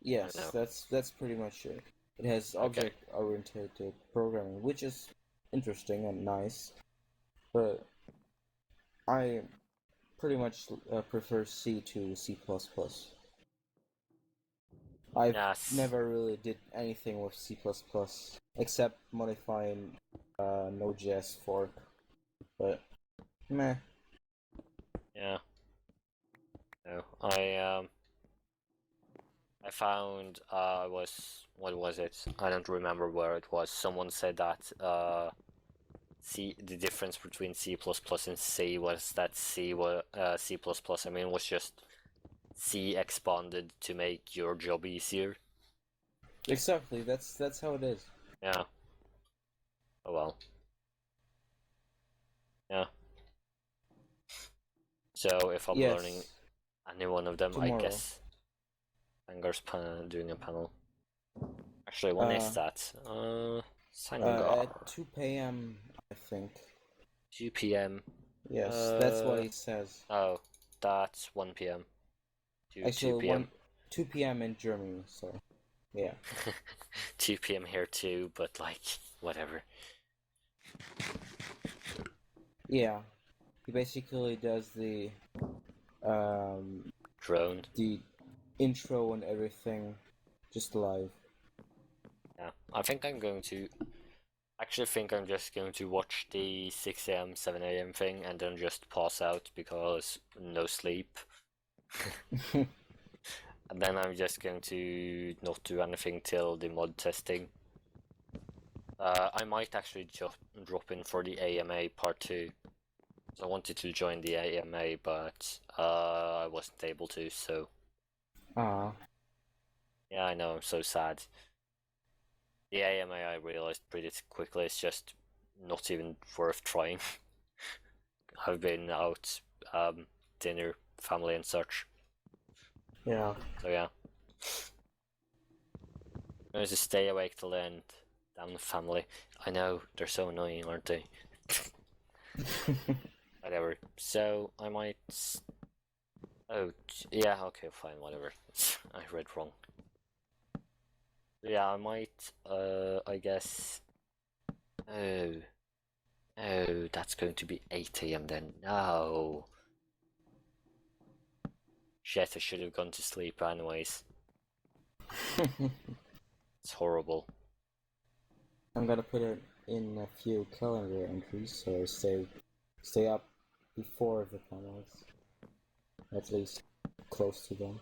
Yes, that's pretty much it. It has object-oriented programming, which is interesting and nice, but I pretty much prefer C to C++. I've never really did anything with C++, except modifying Node.js fork, but meh. Yeah. No, I found what was it? I don't remember where it was. Someone said that the difference between C++ and C was that C was C++. I mean, was just C expanded to make your job easier. Exactly. That's how it is. Yeah. Oh well. Yeah. So if I'm learning any one of them, tomorrow. I guess Sangar's doing a panel. Actually, when is that? Sangar. At 2 p.m. I think. 2 p.m. Yes, that's what he says. Oh, that's 1 p.m. Actually, 2 p.m. 2 p.m. in Germany, so yeah. 2 p.m. here too, but like, whatever. Yeah, he basically does the drone, the intro and everything, just live. Yeah, I think I'm going to. Actually, think I'm just going to watch the 6 a.m., 7 a.m. thing and then just pass out because no sleep. And then I'm just going to not do anything till the mod testing. I might actually drop in for the AMA part 2. So I wanted to join the AMA, but I wasn't able to, so... Ah. Yeah, I know, I'm so sad. The AMA, I realized pretty quickly, it's just not even worth trying. I've been out, dinner, family and such. Yeah. So yeah. I'm going to stay awake till the end. Damn the family. I know, they're so annoying, aren't they? Whatever. So, I might... Oh, yeah, okay, fine, whatever. I read wrong. Yeah, I might, I guess... Oh, that's going to be 8 a.m. then. No. Shit, I should have gone to sleep anyways. It's horrible. I'm gonna put it in a few calendar entries so I stay up before the panels. At least close to them.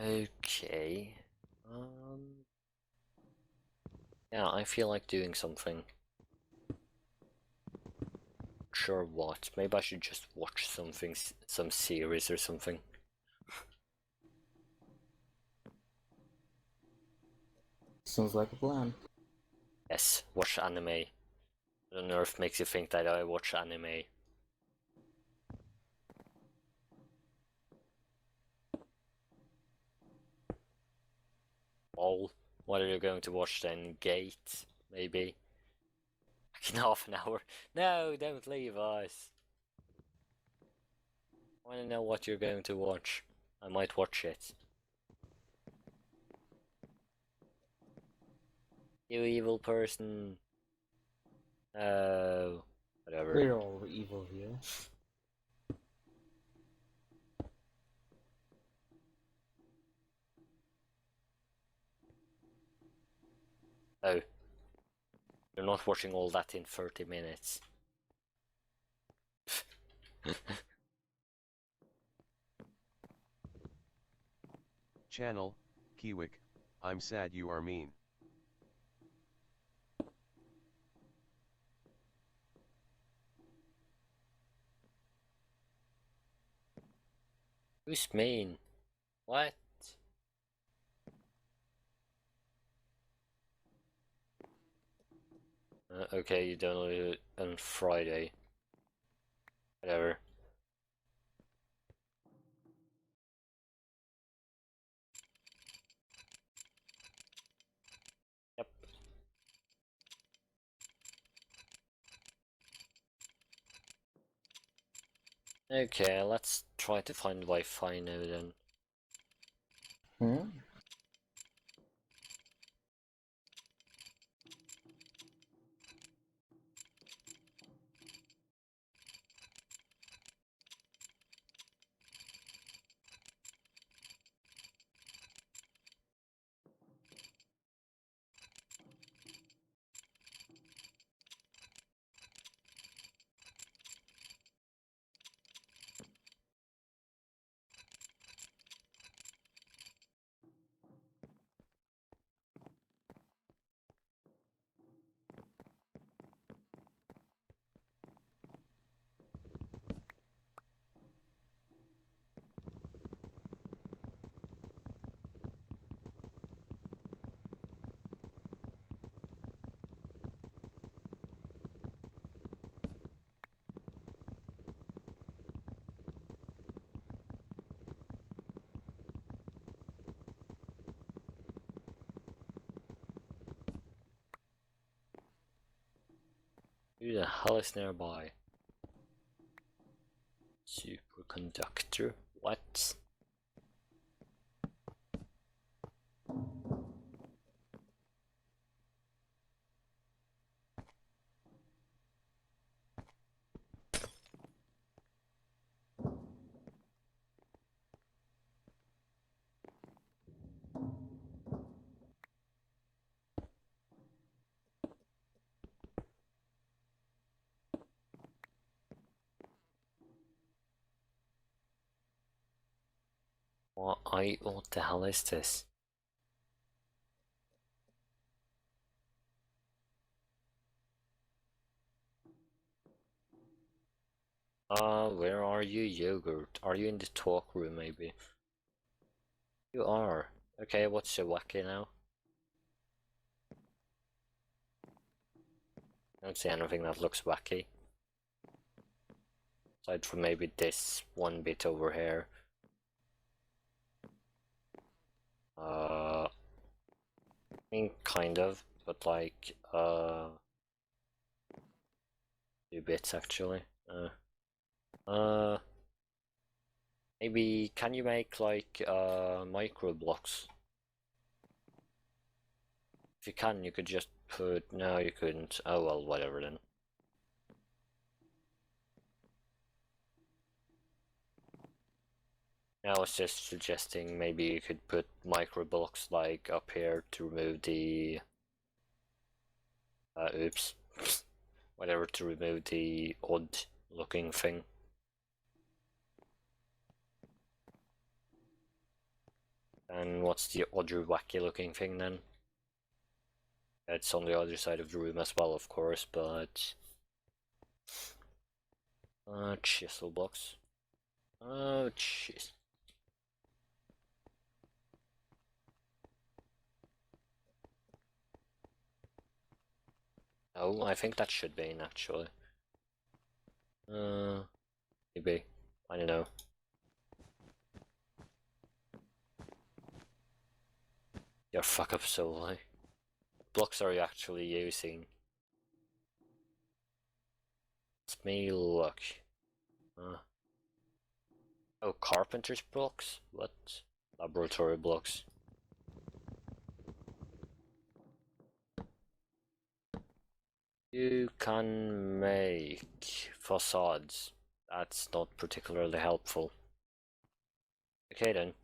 Okay. Yeah, I feel like doing something. Sure what? Maybe I should just watch something, some series or something. Sounds like a plan. Yes, watch anime. I don't know if it makes you think that I watch anime. Well, what are you going to watch then? Gate, maybe? Like in half an hour? No, don't leave us. I want to know what you're going to watch. I might watch it. You evil person. Oh, whatever. We're all evil here. Oh. You're not watching all that in 30 minutes. Channel, Kiwik, I'm sad you are mean. Who's mean? What? Okay, you downloaded it on Friday. Whatever. Yep. Okay, let's try to find Wi-Fi now then. Hmm? Who the hell is nearby? Superconductor? What? What the hell is this? Where are you, Yogurt? Are you in the talk room, maybe? You are. Okay, what's so wacky now? I don't see anything that looks wacky. Aside from maybe this one bit over here. I mean, kind of, but like, 2 bits actually. Maybe, can you make like, micro blocks? If you can, you could just put, no you couldn't. Oh well, whatever then. I was just suggesting maybe you could put micro blocks like up here to remove the, oops, whatever, to remove the odd looking thing. And what's the other wacky looking thing then? It's on the other side of the room as well, of course, but... chisel blocks. Oh, jeez. Oh, I think that should be in, actually. Maybe. I don't know. Your fuck up solely. Blocks are you actually using? Let me look. Oh, carpenter's blocks? What? Laboratory blocks. You can make facades. That's not particularly helpful. Okay then.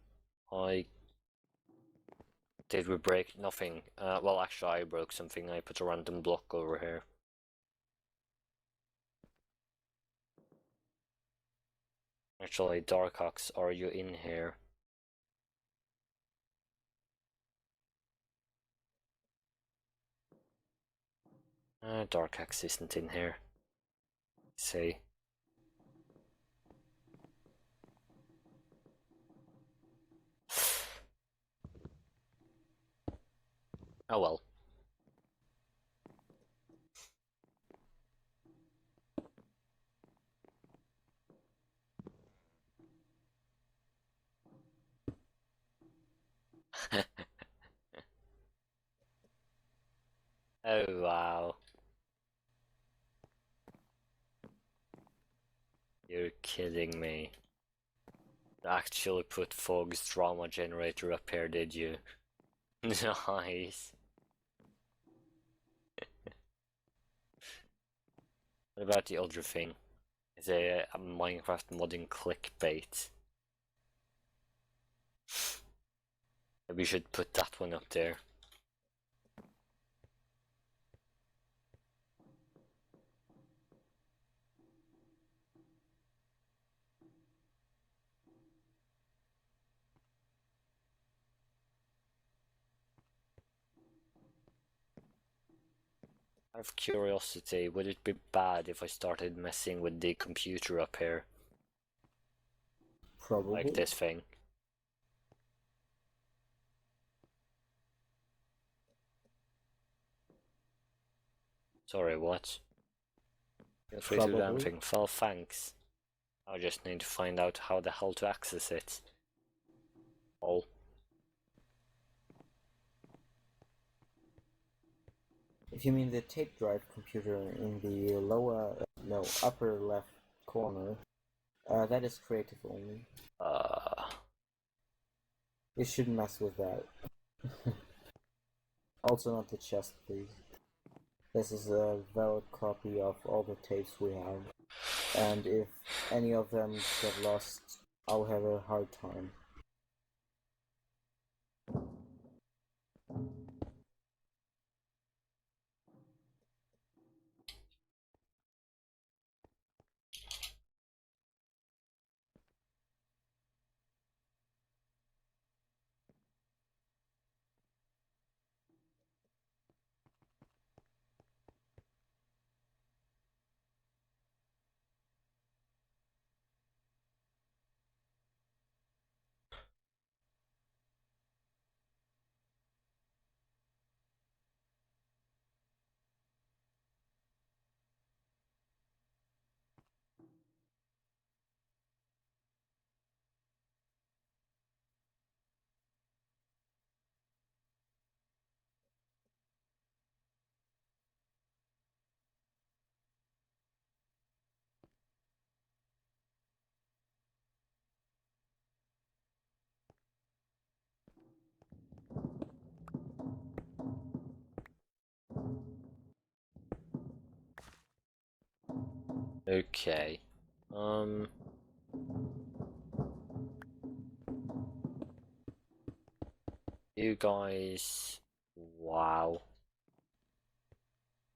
Did we break? Nothing. Well, actually I broke something. I put a random block over here. Actually, Darkox, are you in here? Darkox isn't in here. Let's see. Oh well. Oh wow. You're kidding me. You actually put Fog's drama generator up here, did you? Nice. What about the other thing? Is a Minecraft modding clickbait? Maybe we should put that one up there. Out of curiosity, would it be bad if I started messing with the computer up here? Probably. Like this thing. Sorry, what? Feel free to do anything. Well, thanks. I just need to find out how the hell to access it. Oh. If you mean the tape drive computer in the upper left corner, that is creative only. You shouldn't mess with that. Also not the chest, please. This is a valid copy of all the tapes we have, and if any of them get lost, I'll have a hard time. Okay. You guys... Wow.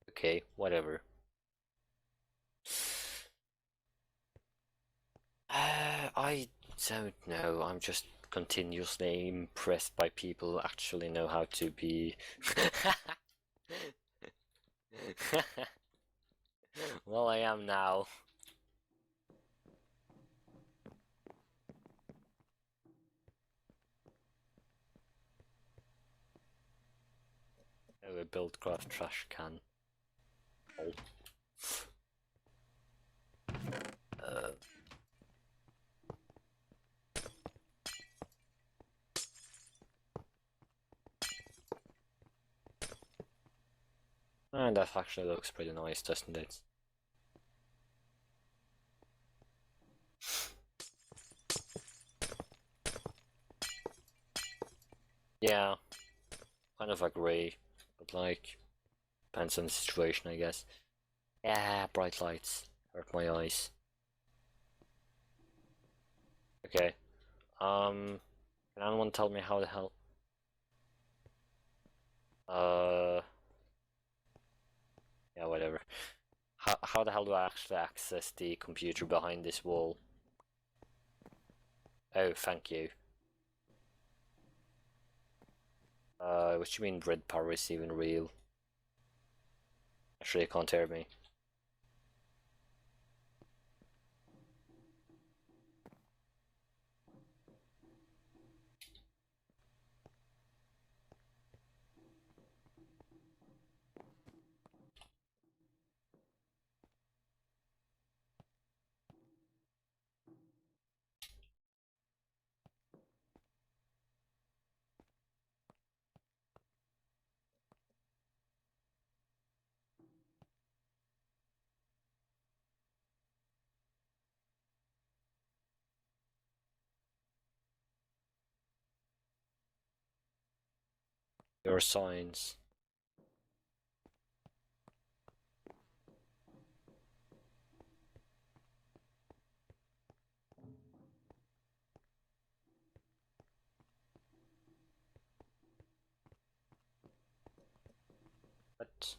Okay, whatever. I don't know, I'm just continuously impressed by people who actually know how to be. Well, I am now. Oh, a Buildcraft trash can. Oh. And that actually looks pretty nice, doesn't it? Yeah, kind of agree, but like, depends on the situation, I guess. Yeah, bright lights hurt my eyes. Okay, can anyone tell me how the hell? Yeah, whatever. How the hell do I actually access the computer behind this wall? Oh, thank you. What do you mean red power is even real? Actually, you can't hear me. Your signs. What?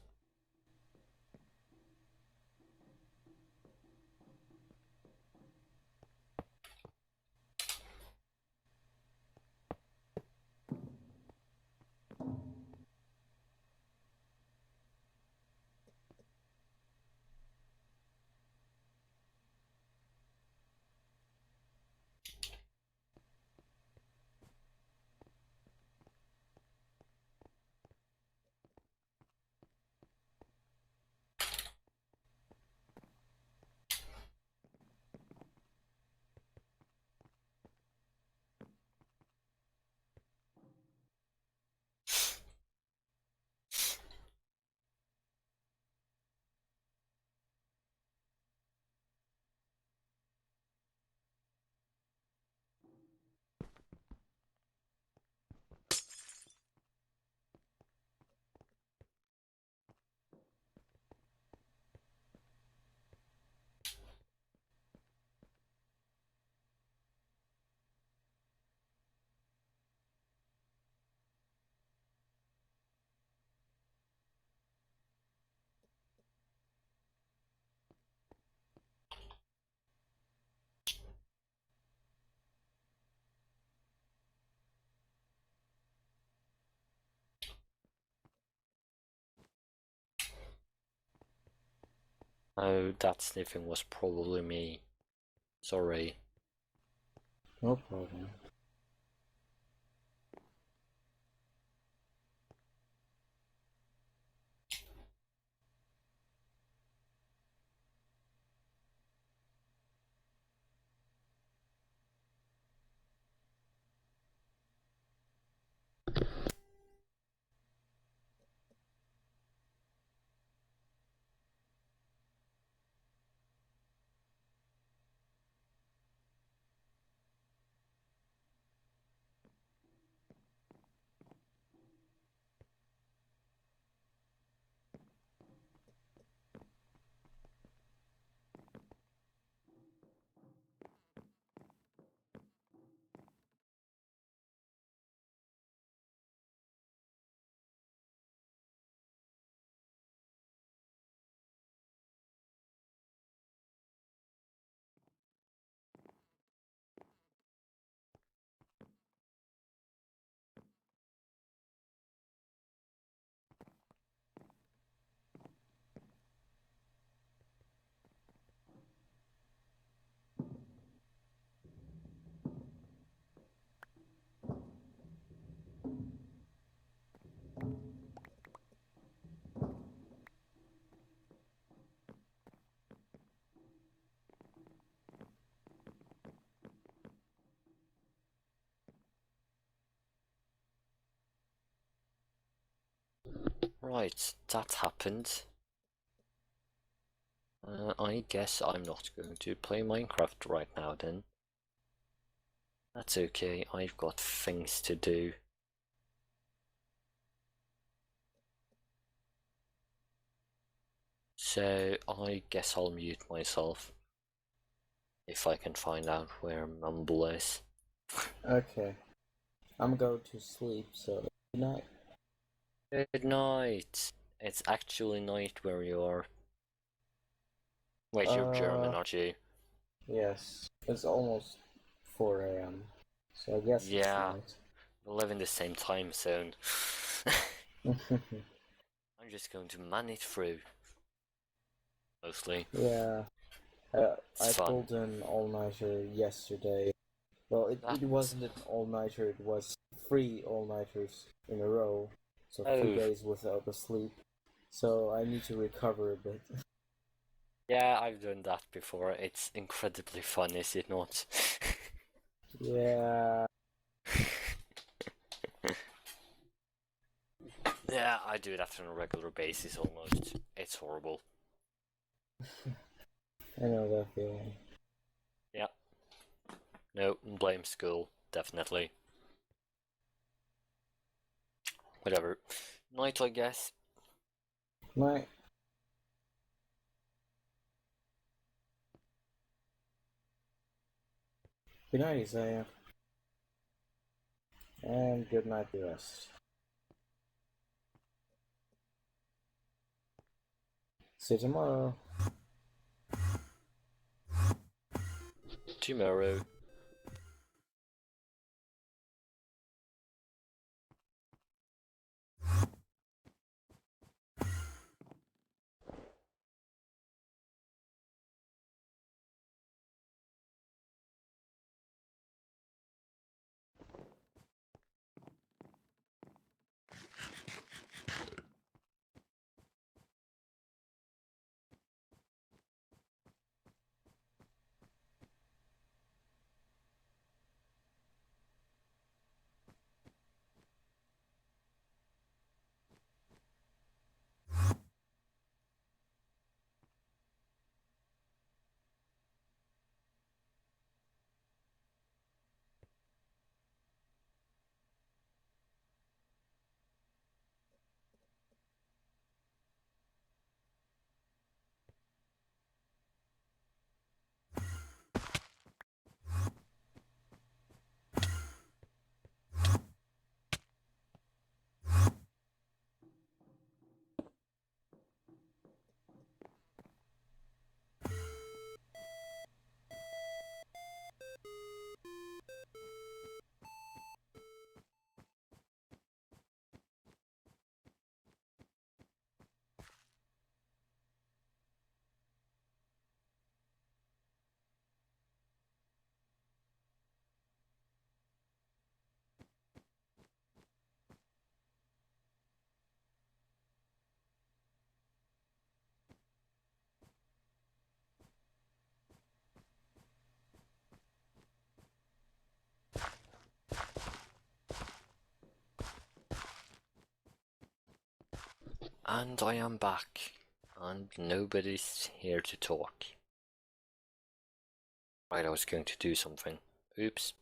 Oh, that sniffing was probably me. Sorry. No problem. Right, that happened. I guess I'm not going to play Minecraft right now then. That's okay, I've got things to do. So I guess I'll mute myself. If I can find out where Mumble is. Okay. I'm going to sleep, so good night. Good night. It's actually night where you are. Wait, you're German, aren't you? Yes. It's almost 4 a.m. So I guess Yeah, it's we live in the same time zone. night. I'm just going to man it through. Mostly. Yeah. I fun. pulled an all-nighter yesterday. Well, it wasn't an all-nighter, it was 3 all-nighters in a row. So 3 days without a sleep. So I need to recover a bit. Yeah, I've done that before. It's incredibly fun, is it not? Yeah. Yeah, I do that on a regular basis almost. It's horrible. I know that feeling. Yeah. No, blame school, definitely. Whatever. Night, I guess. Night. Good night, Isaiah. And good night, the rest. See you tomorrow. Tomorrow. And I am back. And nobody's here to talk. Right, I was going to do something. Oops.